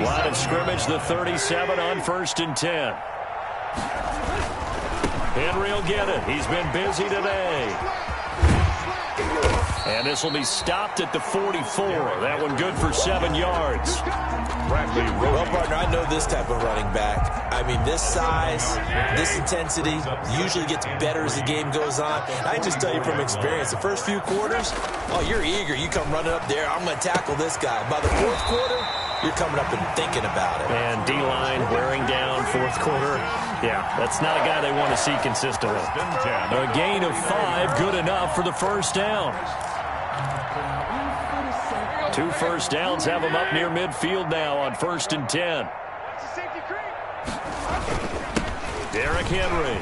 Line of scrimmage, the 37 on 1st and 10. Henry will get it. He's been busy today. And this will be stopped at the 44. That one good for 7 yards. Well, partner, I know this type of running back. I mean, this size, this intensity usually gets better as the game goes on. I can just tell you from experience, the first few quarters, oh, you're eager. You come running up there, I'm going to tackle this guy. By the fourth quarter, you're coming up and thinking about it. And D-line wearing down fourth quarter. Yeah, that's not a guy they want to see consistently. A gain of 5, good enough for the first down. 2 first downs have them up near midfield now on 1st and 10. Derrick Henry.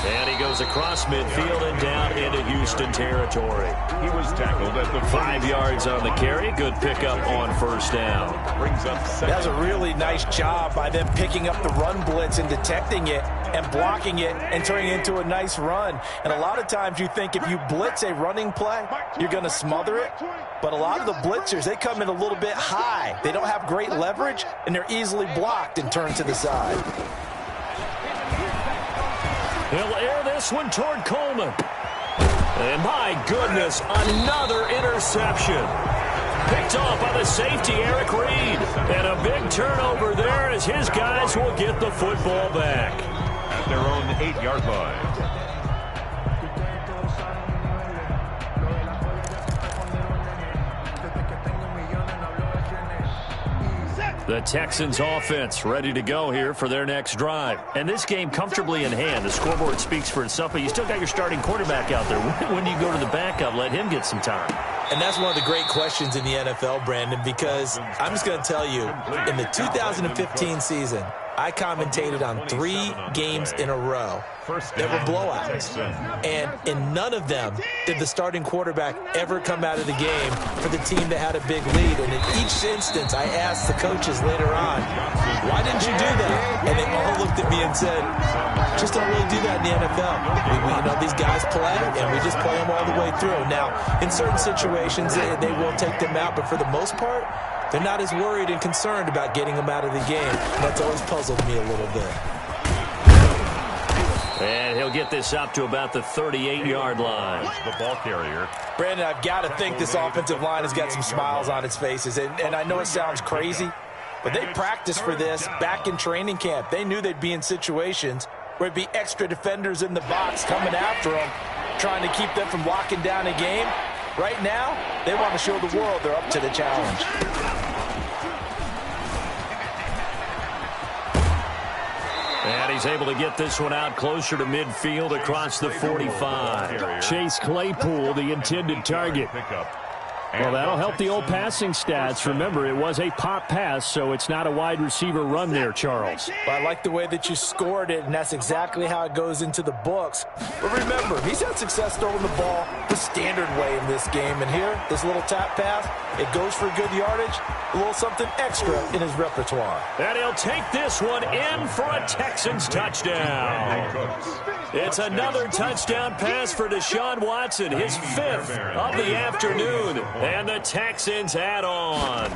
And he goes across midfield and down into Houston territory. He was tackled at the 5 yards on the carry. Good pickup on first down. Brings up That's a really nice job by them picking up the run blitz and detecting it and blocking it and turning it into a nice run. And a lot of times you think if you blitz a running play, you're going to smother it. But a lot of the blitzers, they come in a little bit high. They don't have great leverage, and they're easily blocked and turned to the side. He'll air this one toward Coleman. And my goodness, another interception. Picked off by the safety, Eric Reed. And a big turnover there as his guys will get the football back. At their own 8-yard line. The Texans offense ready to go here for their next drive. And this game comfortably in hand. The scoreboard speaks for itself, but you still got your starting quarterback out there. When do you go to the backup? Let him get some time. And that's one of the great questions in the NFL, Brandon, because I'm just going to tell you, in the 2015 season, I commentated on 3 games in a row that were blowouts. And in none of them did the starting quarterback ever come out of the game for the team that had a big lead. And in each instance, I asked the coaches later on, why didn't you do that? And they all looked at me and said, just don't really do that in the NFL. You know, these guys play, and we just play them all the way through. Now, in certain situations, they will take them out, but for the most part, they're not as worried and concerned about getting them out of the game. And that's always puzzled me a little bit. And he'll get this up to about the 38-yard line. The ball carrier. Brandon, I've got to think this offensive line has got some smiles on its faces. And I know it sounds crazy, but they practiced for this back in training camp. They knew they'd be in situations where it'd be extra defenders in the box coming after them, trying to keep them from locking down a game. Right now, they want to show the world they're up to the challenge. And he's able to get this one out closer to midfield across the 45. Chase Claypool, the intended target. Well, that'll help the old passing stats. Remember, it was a pop pass, so it's not a wide receiver run there, Charles. Well, I like the way that you scored it, and that's exactly how it goes into the books. But remember, he's had success throwing the ball the standard way in this game. And here, this little tap pass, it goes for good yardage, a little something extra in his repertoire. And he'll take this one in for a Texans touchdown. It's another touchdown pass for Deshaun Watson, his 5th of the afternoon. And the Texans add on.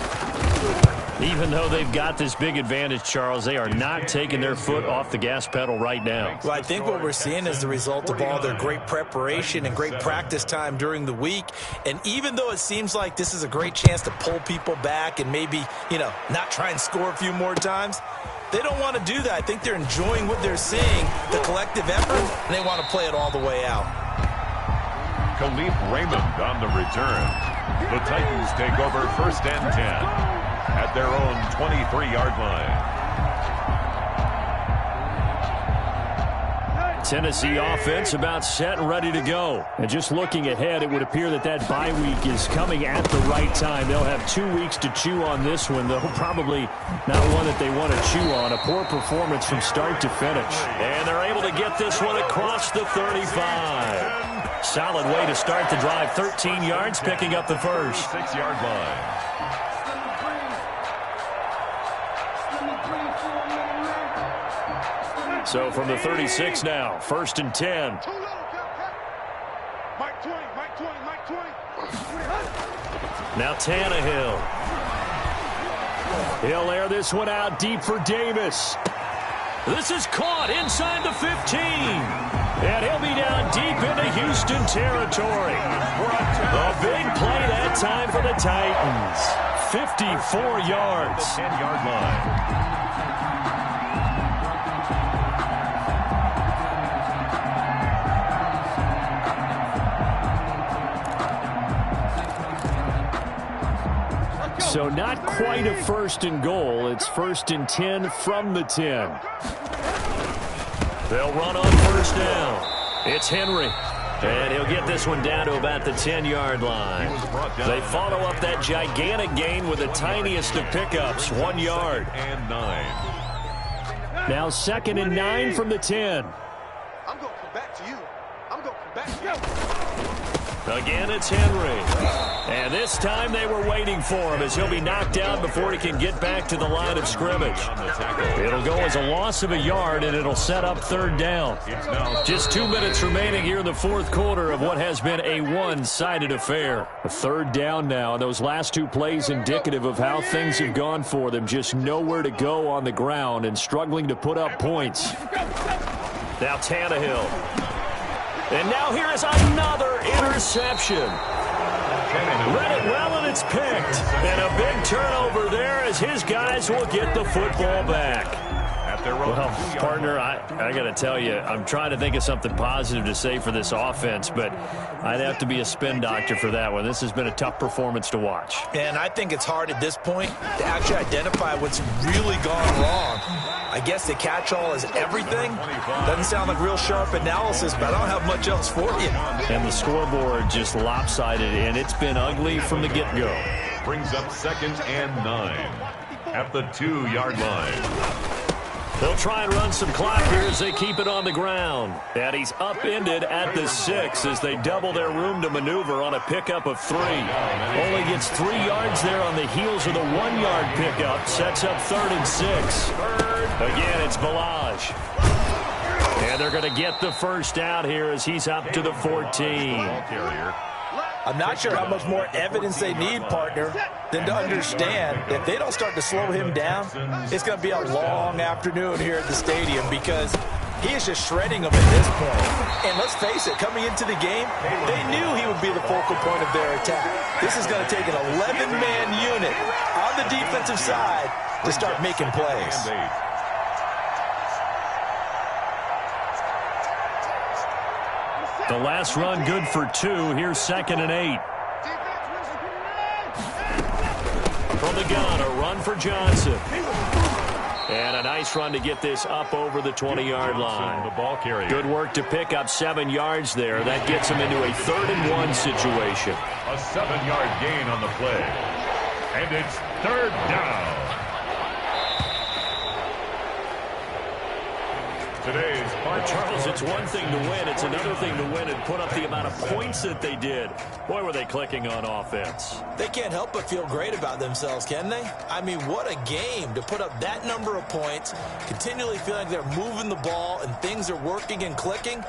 Even though they've got this big advantage, Charles, they are not taking their foot off the gas pedal right now. Well, I think what we're seeing is the result of all their great preparation and great practice time during the week. And even though it seems like this is a great chance to pull people back and maybe, not try and score a few more times, they don't want to do that. I think they're enjoying what they're seeing, the collective effort, and they want to play it all the way out. Khalif Raymond on the return. The Titans take over 1st and 10 at their own 23-yard line. Tennessee offense about set and ready to go. And just looking ahead, it would appear that bye week is coming at the right time. They'll have 2 weeks to chew on this one, though probably not one that they want to chew on. A poor performance from start to finish. And they're able to get this one across the 35. Solid way to start the drive. 13 yards, picking up the first. 6-yard line. So from the 36 now, 1st and 10. Now Tannehill. He'll air this one out deep for Davis. This is caught inside the 15. And he'll be down deep into Houston territory. A big play that time for the Titans. 54 yards. 10-yard line. So not quite a 1st and goal. It's 1st and 10 from the 10. They'll run on 1st down. It's Henry. And he'll get this one down to about the 10-yard line. They follow up that gigantic gain with the tiniest of pickups, 1 yard. And 9. Now 2nd and 9 from the 10. I'm going to come back to you. I'm going to come back to you. Again, it's Henry. And this time they were waiting for him as he'll be knocked down before he can get back to the line of scrimmage. It'll go as a loss of a yard, and it'll set up 3rd down. Just 2 minutes remaining here in the 4th quarter of what has been a one-sided affair. A 3rd down now, and those last 2 plays indicative of how things have gone for them. Just nowhere to go on the ground and struggling to put up points. Now Tannehill. And now here is another interception. Read it well, and it's picked. And a big turnover there as his guys will get the football back. Well, partner, I got to tell you, I'm trying to think of something positive to say for this offense, but I'd have to be a spin doctor for that one. This has been a tough performance to watch. And I think it's hard at this point to actually identify what's really gone wrong. I guess the catch-all is everything. Doesn't sound like real sharp analysis, but I don't have much else for you. And the scoreboard just lopsided, and it's been ugly from the get-go. Brings up 2nd and 9 at the 2-yard line. They'll try and run some clock here as they keep it on the ground. And he's upended at the 6 as they double their room to maneuver on a pickup of 3. Only gets 3 yards there on the heels of the 1-yard pickup. Sets up 3rd and 6. Again, it's Balaj. And they're going to get the first out here as he's up to the 14. I'm not sure how much more evidence they need, partner, than to understand if they don't start to slow him down, it's going to be a long afternoon here at the stadium because he is just shredding them at this point. And let's face it, coming into the game, they knew he would be the focal point of their attack. This is going to take an 11-man unit on the defensive side to start making plays. The last run good for 2. Here's 2nd and 8. From the gun, a run for Johnson. And a nice run to get this up over the 20-yard line. The ball carrier. Good work to pick up 7 yards there. That gets him into a 3rd and 1 situation. A 7-yard gain on the play. And it's 3rd down. Today's Charles, it's one thing to win. It's another thing to win and put up the amount of points that they did. Boy, were they clicking on offense. They can't help but feel great about themselves, can they? I mean, what a game to put up that number of points, continually feeling like they're moving the ball and things are working and clicking.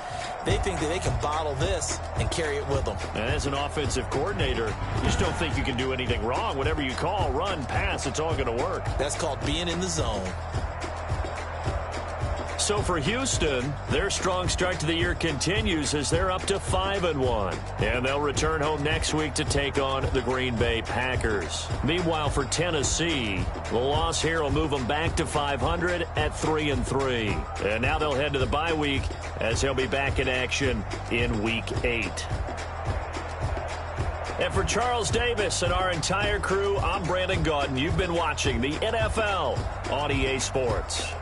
They think that they can bottle this and carry it with them. And as an offensive coordinator, you just don't think you can do anything wrong. Whatever you call, run, pass, it's all going to work. That's called being in the zone. So for Houston, their strong start to the year continues as they're up to 5-1. And they'll return home next week to take on the Green Bay Packers. Meanwhile, for Tennessee, the loss here will move them back to 500 at 3-3. And now they'll head to the bye week as they'll be back in action in Week 8. And for Charles Davis and our entire crew, I'm Brandon Gaudin. You've been watching the NFL on EA Sports.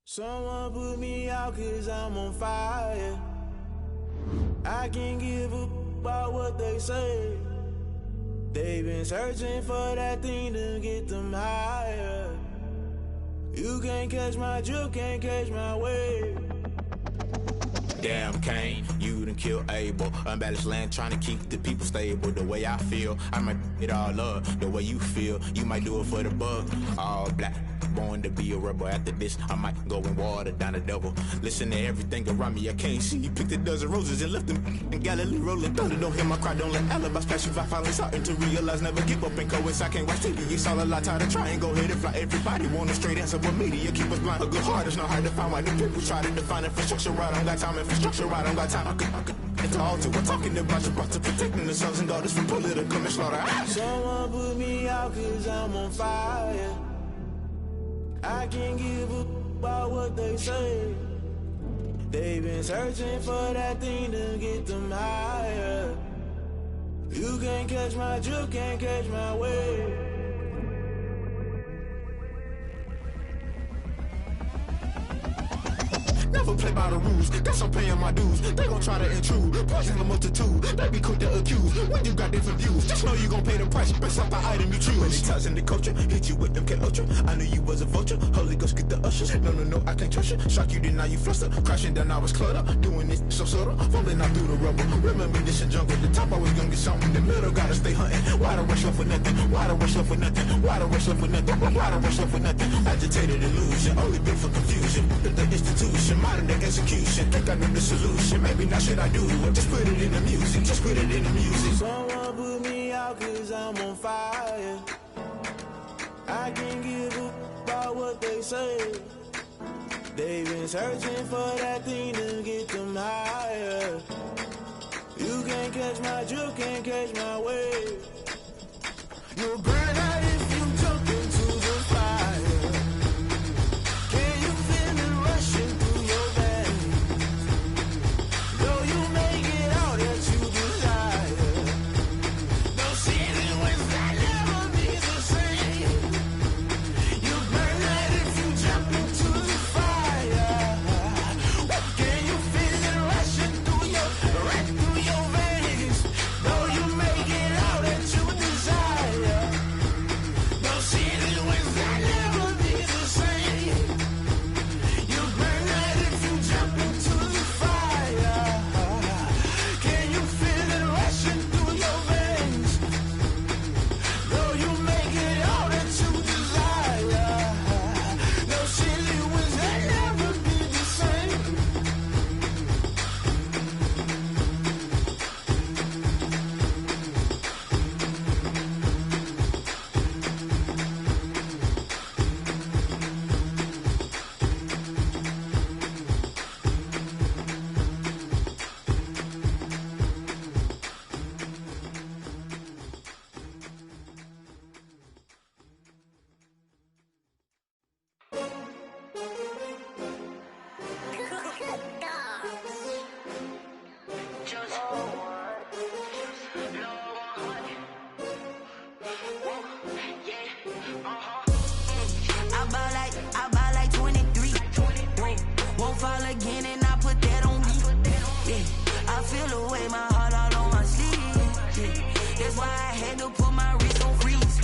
Someone put me out 'cause I'm on fire. I can't give up about what they say. They've been searching for that thing to get them higher. You can't catch my drift, can't catch my wave. Damn Kane, you done killed Abel. Unbalanced land trying to keep the people stable. The way I feel, I might it all up. The way you feel, you might do it for the buck. All black, born to be a rebel. After this, I might go and water down the devil. Listen to everything around me, I can't see. Picked a dozen roses and left them in Galilee rolling thunder. Don't hear my cry, don't let alibis pass you. I finally starting to realize, never give up and coincide. Can't watch TV, it's all a lot. Tired of trying, go ahead and fly. Everybody want a straight answer, but media keep us blind. A good heart is not hard to find. Why do people try to define infrastructure right? I don't got time, infrastructure right, I don't got time. I could it's all to. We're talking about you, brought to protecting the sons and daughters from political manslaughter. Someone put me out 'cause I'm on fire. I can't give up about what they say. They've been searching for that thing to get them higher. You can't catch my drift, can't catch my wave. Never play by the rules, guess I'm paying my dues. They gon' try to intrude, poison the multitude. They be quick to accuse when you got different views. Just know you gon' pay the price based off the item you choose. Many times in the culture, hit you with them K-Ultra. I knew you was a vulture, Holy Ghost get the ushers. No, I can't trust you. Shock you, then now you fluster. Crashing down, I was cluttered. Doing this so subtle, falling out through the rubble. Remember this in jungle, the top I was gonna get something. The middle gotta stay hunting. Why the rush up for nothing? Why the rush up for nothing? Why the rush up for nothing? Why the rush up for nothing? Agitated illusion, only built for confusion. The institution, modern day execution. Think I know the solution. Maybe not should I do it? Just put it in the music. Just put it in the music. Someone put me out 'cause I'm on fire. I can't give up about what they say. They've been searching for that thing to get them higher. You can't catch my drift, can't catch my wave. You'll burn out if you jump into the fire. Can you feel it rushing through your veins? Though you make it all that you desire. No city was that never be the same. You burn out if you jump into the fire. Can you feel it rushing through your veins? Though you make it all that you desire. No city was that never be the same. You burn out if you jump into the fire. Can you feel it rushing through your veins? Though you make it all that you desire. No city was that never be the same. I buy like 23. Won't fall again and I put that on me. Yeah, I feel the way my heart all on my sleeve. Yeah, that's why I had to put my wrist on freeze.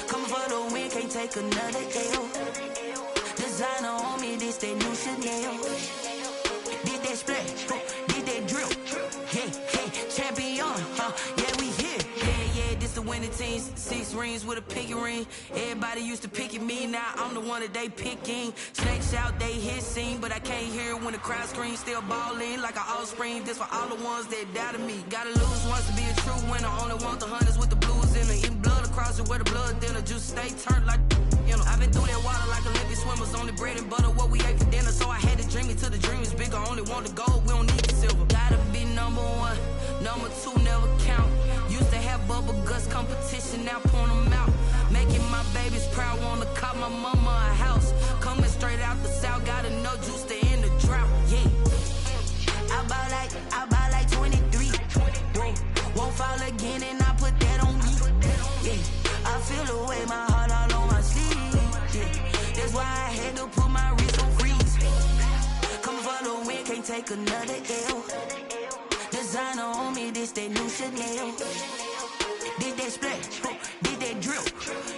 Coming for the win, can't take another L. Designer on me, this that new Chanel. Did that splash, did that drill. Yeah, champion, yeah, we here. Yeah, this the winning team. 6 rings with a pinky ring. Everybody used to picking me, now I'm the one that they picking. Snakes out, they hissing, but I can't hear when the crowd screams. Still balling like an offspring. This for all the ones that doubted me. Gotta lose once to be a true winner. Only want the hunters with the blues in it. Eating blood across it where the blood dinner. Juice stay turned like, you know. I've been through that water like Olympic swimmers. Only bread and butter, what we ate for dinner. So I had to dream it till the dream is bigger. Only want the gold, we don't need the silver. Gotta be number 1, number 2 never count. Used to have bubble guts competition, now point them out. Making my babies proud, wanna cop my mama a house. Coming straight out the south, got enough juice to end the drought. Yeah, I buy like 23. Won't fall again and I put that on me. Yeah, I feel the way my heart all on my sleeve. Yeah, that's why I had to put my wrist on free. can't take another L. Designer on me, this that new Chanel. Did that splash, did that drill.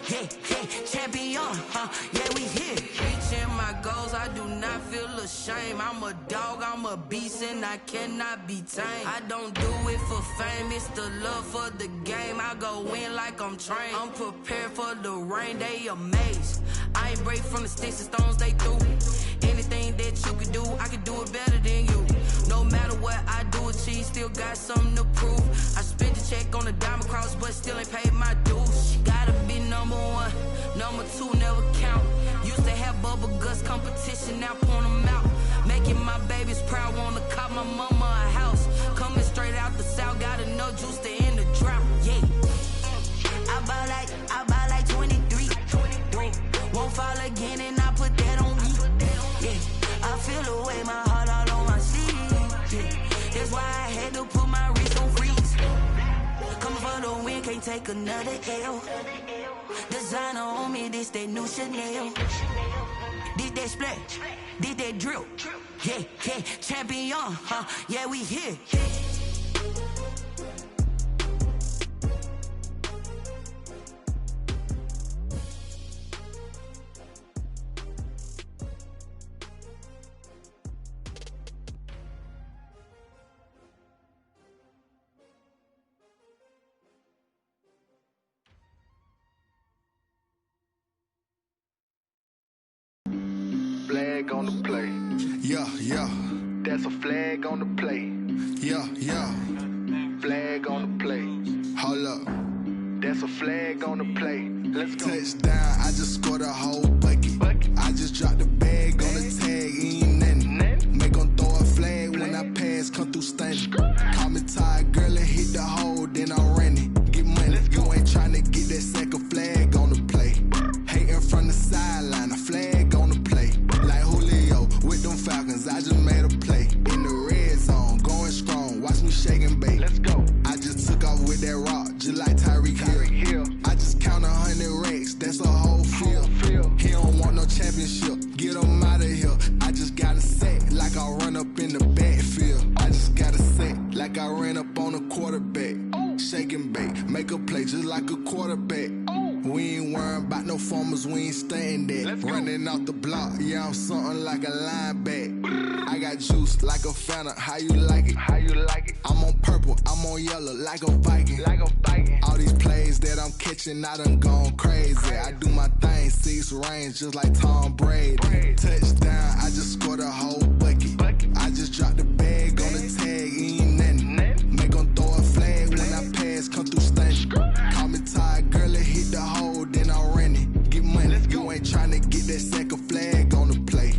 Yeah, yeah, champion, yeah, we here. Reaching my goals, I do not feel ashamed. I'm a dog, I'm a beast, and I cannot be tamed. I don't do it for fame, it's the love for the game. I go in like I'm trained. I'm prepared for the rain, they amazed. I ain't break from the sticks and stones they threw. Anything that you can do, I can do it better than you. No matter what I do, achieve, still got something to prove. I spent the check on the diamond cross, but still ain't paid my dues. Gotta be number one, number two never count. Used to have bubble guts competition, now point them out. Making my babies proud, wanna cop my mama a house. Coming straight out the south, got enough juice to end the drought. Yeah, I buy like 23. Won't fall again, and I put that on me. Yeah, I feel the way, my heart all on my sleeve. Yeah, that's why I had to put my wrist on freeze. Coming for the win, can't take another L. Designer on me, this that new Chanel. Did that splash, did that drill. Yeah, yeah, champion, yeah, we here. Flag on the play. Yeah, yeah. That's a flag on the play. Yeah, yeah. Flag on the play. Hold up. That's a flag on the play. Let's go. Touchdown, I just scored a whole bucket. I just dropped the bag on the tag, ain't nothing. Make them throw a flag when I pass, come through stunning. Call me tired, girl, and hit the hole, then I'm running. Get money, you ain't trying to get that second flag on the play. Hating from the sideline, a flag on the play. Like Julio with them Falcons, I just made a play. In the red zone, going strong, watch me shake and bake. Let's go. I just took off with that rock, just like Tyreek Hill. I just count 100 racks, that's a whole field. He don't want no championship, get him out of here. I just got a set, like I run up in the backfield. I just got a set, like I ran up on a quarterback. Shake and bake, make a play just like a quarterback. We ain't worrying about no formers, we ain't staying there. Running out the block, yeah, I'm something like a linebacker. I got juice like a Fanta, how you like it? How you like it? I'm on purple, I'm on yellow, like a Viking. Like a Viking. All these plays that I'm catching, I done gone crazy. I do my thing, 6 range, just like Tom Brady. Touchdown, I just scored a whole bucket. I just dropped the bag on the tag, ain't nothing. Make them throw a flag when I pass, come through stunning. Call me tired, girl, and hit the hole, then I'm running. Get money, you ain't trying to get that second flag on the play.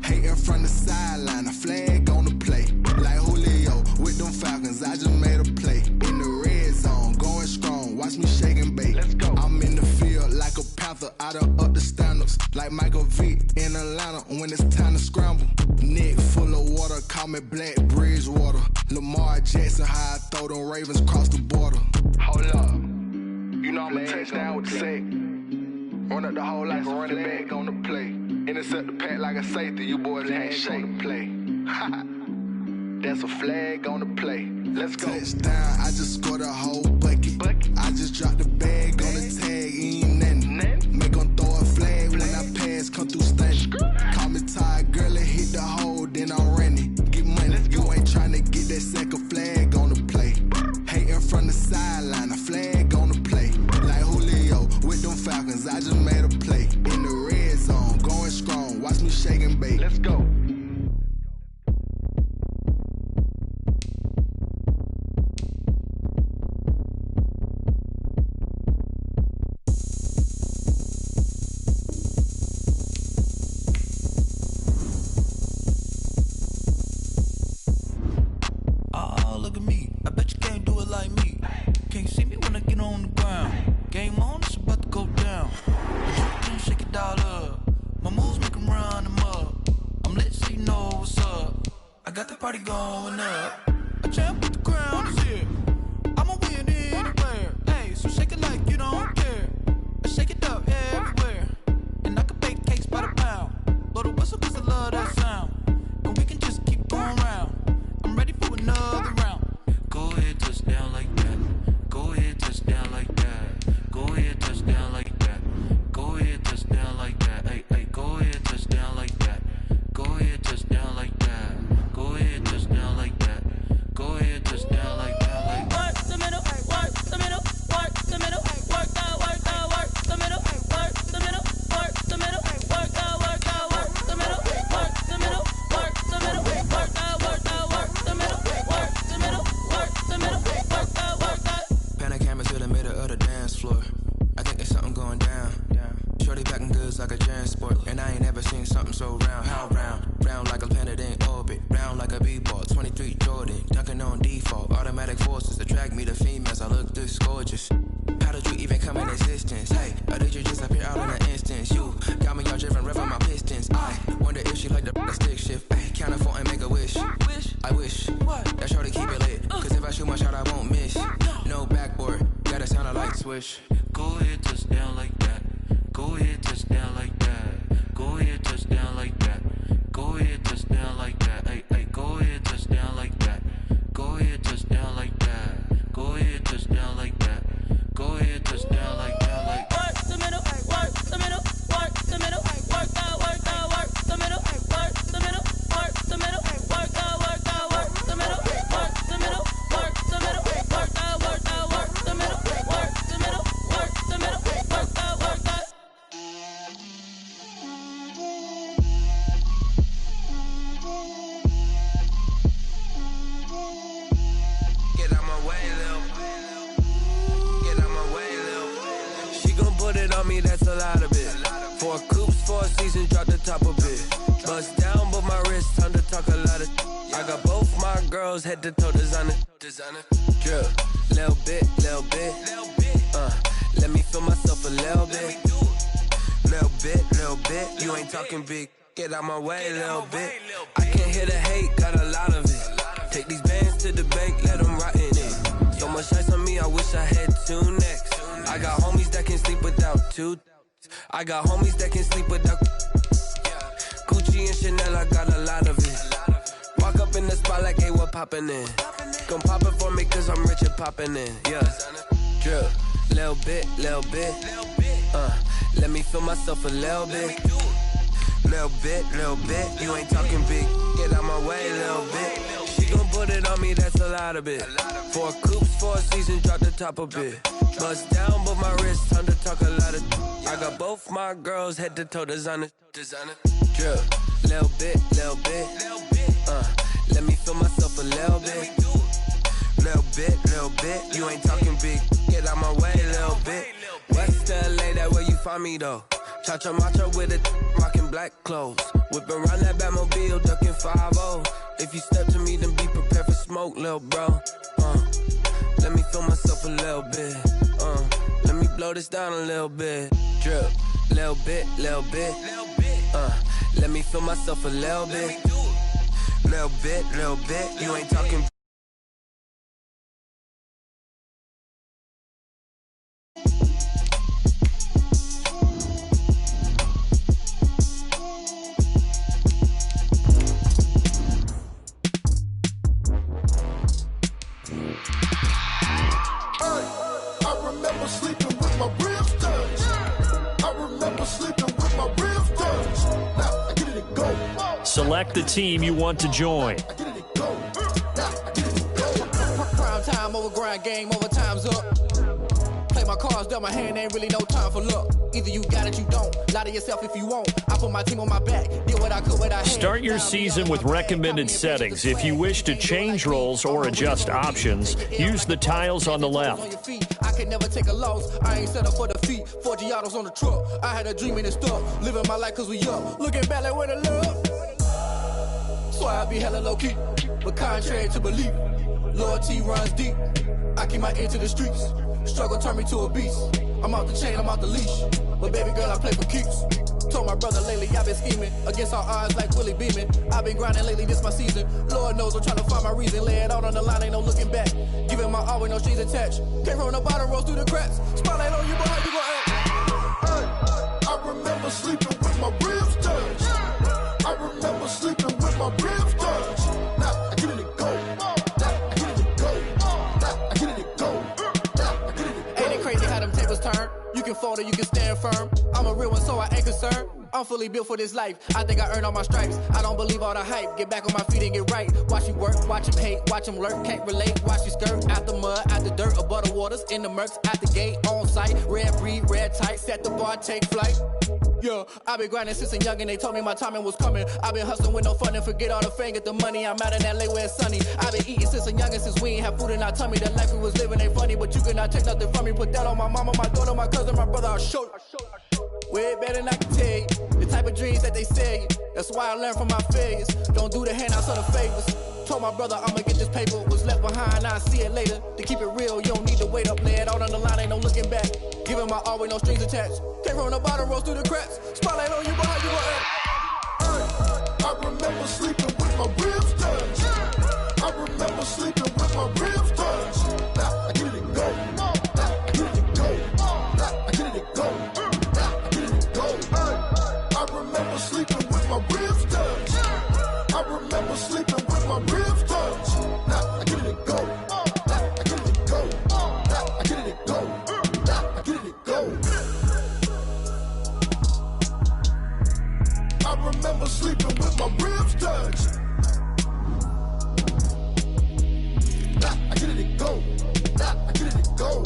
Hating from the sideline, a flag on the play. Like Julio with them Falcons, I just made a play. In the red zone, going strong, watch me shake and bake. Let's go. I'm in the field like a panther, I done up the standards. Like Michael Vick in Atlanta when it's time to scramble. Neck full of water, call me Black Bridgewater. Lamar Jackson, how I throw them Ravens cross the border. Hold up. You know I'm a touchdown with the sack. Run up the hole like a running back on the play. Intercept the pack like a safety. You boys ain't shake the play. That's a flag on the play. Let's go. Touchdown, I just scored a whole bucket. I just dropped the bag on the tag, ain't nothing. Make them throw a flag when I pass, come through stunning. Call me tired, girl, and hit the hole, then I'm running. Get money, you ain't trying to get that second flag on the play. Hating from the sideline, a flag on the play. Like Julio with them Falcons, I just made a play. In the red zone, going strong, watch me shake and bake. Let's go. Look at me, I bet you can't do it like me. Can't see me when I get on the ground. Game on, it's about to go down. Shake it all up. My moves make them run them up. I'm lit so you know what's up. I got the party going up. A champ with the crown is here. I'ma win anywhere. Hey, so shake it like you don't care. I shake it up everywhere. And I can bake cakes by the pound. Blow the whistle cause I love that sound. And we can just keep going round. she like the stick shift. Ay, count it for and make a wish. I wish that shorty keep it lit. Cause if I shoot my shot, I won't miss. No backboard, gotta sound a light swish. Go ahead, touch down like that. Go ahead, touch down like that. Go ahead, touch down like that. Go ahead, touch down like that. Ay, ay, go ahead, touch down like that. Go ahead, touch down like that. Go ahead, touch down like that. Go ahead, touch down like that. Like work the middle, work the middle, work the middle, work the middle, work the middle, work the middle, work the middle, work the middle, work the middle, work the middle, work the middle, work the middle, work the. Get out my way, Lil. Get out my way, Lil. She gon' put it on me, that's a lot of it. 4 coops, 4 seasons, drop the top of it. Bust down, but my wrist, time to talk a lot of. I got both my girls head to toe designer. Drip, little bit, little bit. Let me feel myself a little bit. Little bit. You ain't talking big. Get out my way, little bit. I can't hear the hate, got a lot of it. Take these bands to the bank, let them rot in it. So much ice on me, I wish I had 2 necks. I got homies that can sleep without 2. I got homies that can sleep without Gucci and Chanel, I got a lot of it. Walk up in the spot like, hey, what poppin' in? Gon' pop it for me cause I'm rich and poppin' in, yeah. Drip, little bit, little bit. Let me feel myself a little bit. Little bit, you ain't talking big. Get out my way, little bit. She gon' put it on me, that's a lot of it. 4 coops, 4 seasons, drop the top a bit. Bust down, but my wrist, time to talk a lot of. I got both my girls head to toe designer. Drip, little bit, little bit. Let me feel myself a little bit. Little bit, you ain't talking big. Get out my way, little bit. West LA, that where you find me though. Cha-cha macho with it, rockin' black clothes. Whip around that Batmobile, duckin' 5-0. If you step to me, then be prepared for smoke, lil' bro. Let me feel myself a little bit. Let me blow this down a little bit. Drip, little bit, little bit. Let me feel myself a little bit. Little bit, you ain't talking. Select the team you want to join. Prime time over grind game, over time's up. Play my cards, dealt my hand, ain't really no time for luck. Either you got it, you don't. Lie to yourself if you won't. I put my team on my back, did what I could, what I had. Start your season with recommended settings. If you wish to change roles or adjust options, use the tiles on the left. I can never take a loss. I ain't set up for defeat. 4 Giottos on the truck. I had a dream and it's stuck. Living my life cause we up. Looking back like where the love. So I be hella low key. But contrary to belief, loyalty runs deep. I keep my ear to the streets. Struggle turned me to a beast. I'm out the chain, I'm out the leash. But baby girl, I play for keeps. Told my brother lately, I've been scheming. Against all odds like Willie Beeman. I've been grinding lately, this my season. Lord knows I'm trying to find my reason. Lay it out on the line, ain't no looking back. Giving my all with no strings attached. Came from the bottom, rose through the cracks. Spotlight on you, boy, how you gon' act? I remember sleeping with my ribs touched. I remember sleeping with my ribs touched. Now I get it to go. Now I get it to go. Now I get it to go. Now I get it to go. Ain't it crazy how them tables turn? You can fold or you can stand firm. I'm a real one, so I ain't concerned. I'm fully built for this life. I think I earned all my stripes. I don't believe all the hype. Get back on my feet and get right. Watch you work, watch him hate, watch him lurk. Can't relate, watch you skirt. Out the mud, out the dirt, above the waters, in the murks, out the gate, on site. Red breed, red tight, set the bar, take flight. Yeah, I been grinding since a young and they told me my timing was coming. I been hustling with no fun and forget all the fame, get the money. I'm out in LA where it's sunny. I been eating since a young and since we ain't have food in our tummy. The life we was living ain't funny, but you cannot take nothing from me. Put that on my mama, my daughter, my cousin, my brother, I'll show you. Way better than I can tell you. The type of dreams that they sell you. That's why I learned from my failures. Don't do the handouts or the favors. Told my brother I'ma get this paper. Was left behind, I'll see it later. To keep it real, you don't need to wait up. Lay it out on the line, ain't no looking back. Giving my all with no strings attached. Came from the bottom, rose through the cracks. Spotlight on you, boy, how you gon' act? I with my ribs touched. I remember sleeping with my ribs touched. Now I get it and go. Now I get it and go. Now I get it and go. Now I get it and go. I remember sleeping with my ribs touched. Now I get it and go. Now I get it and go.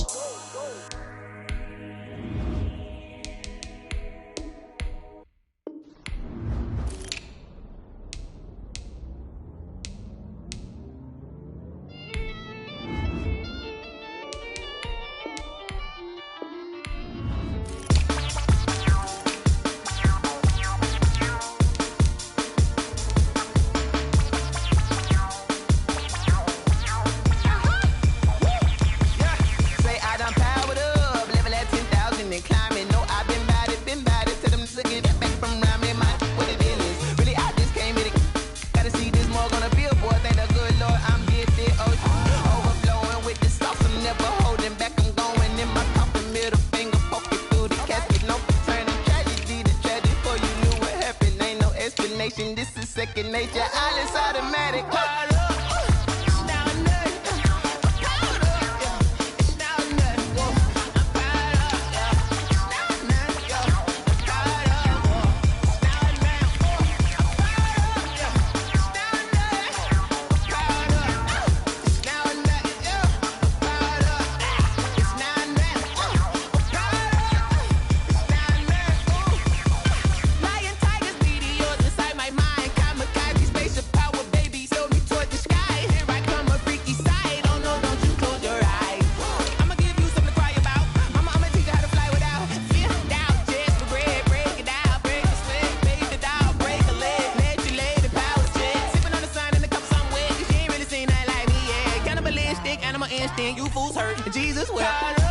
This is second nature, all is automatic. You fools hurt. Jesus will.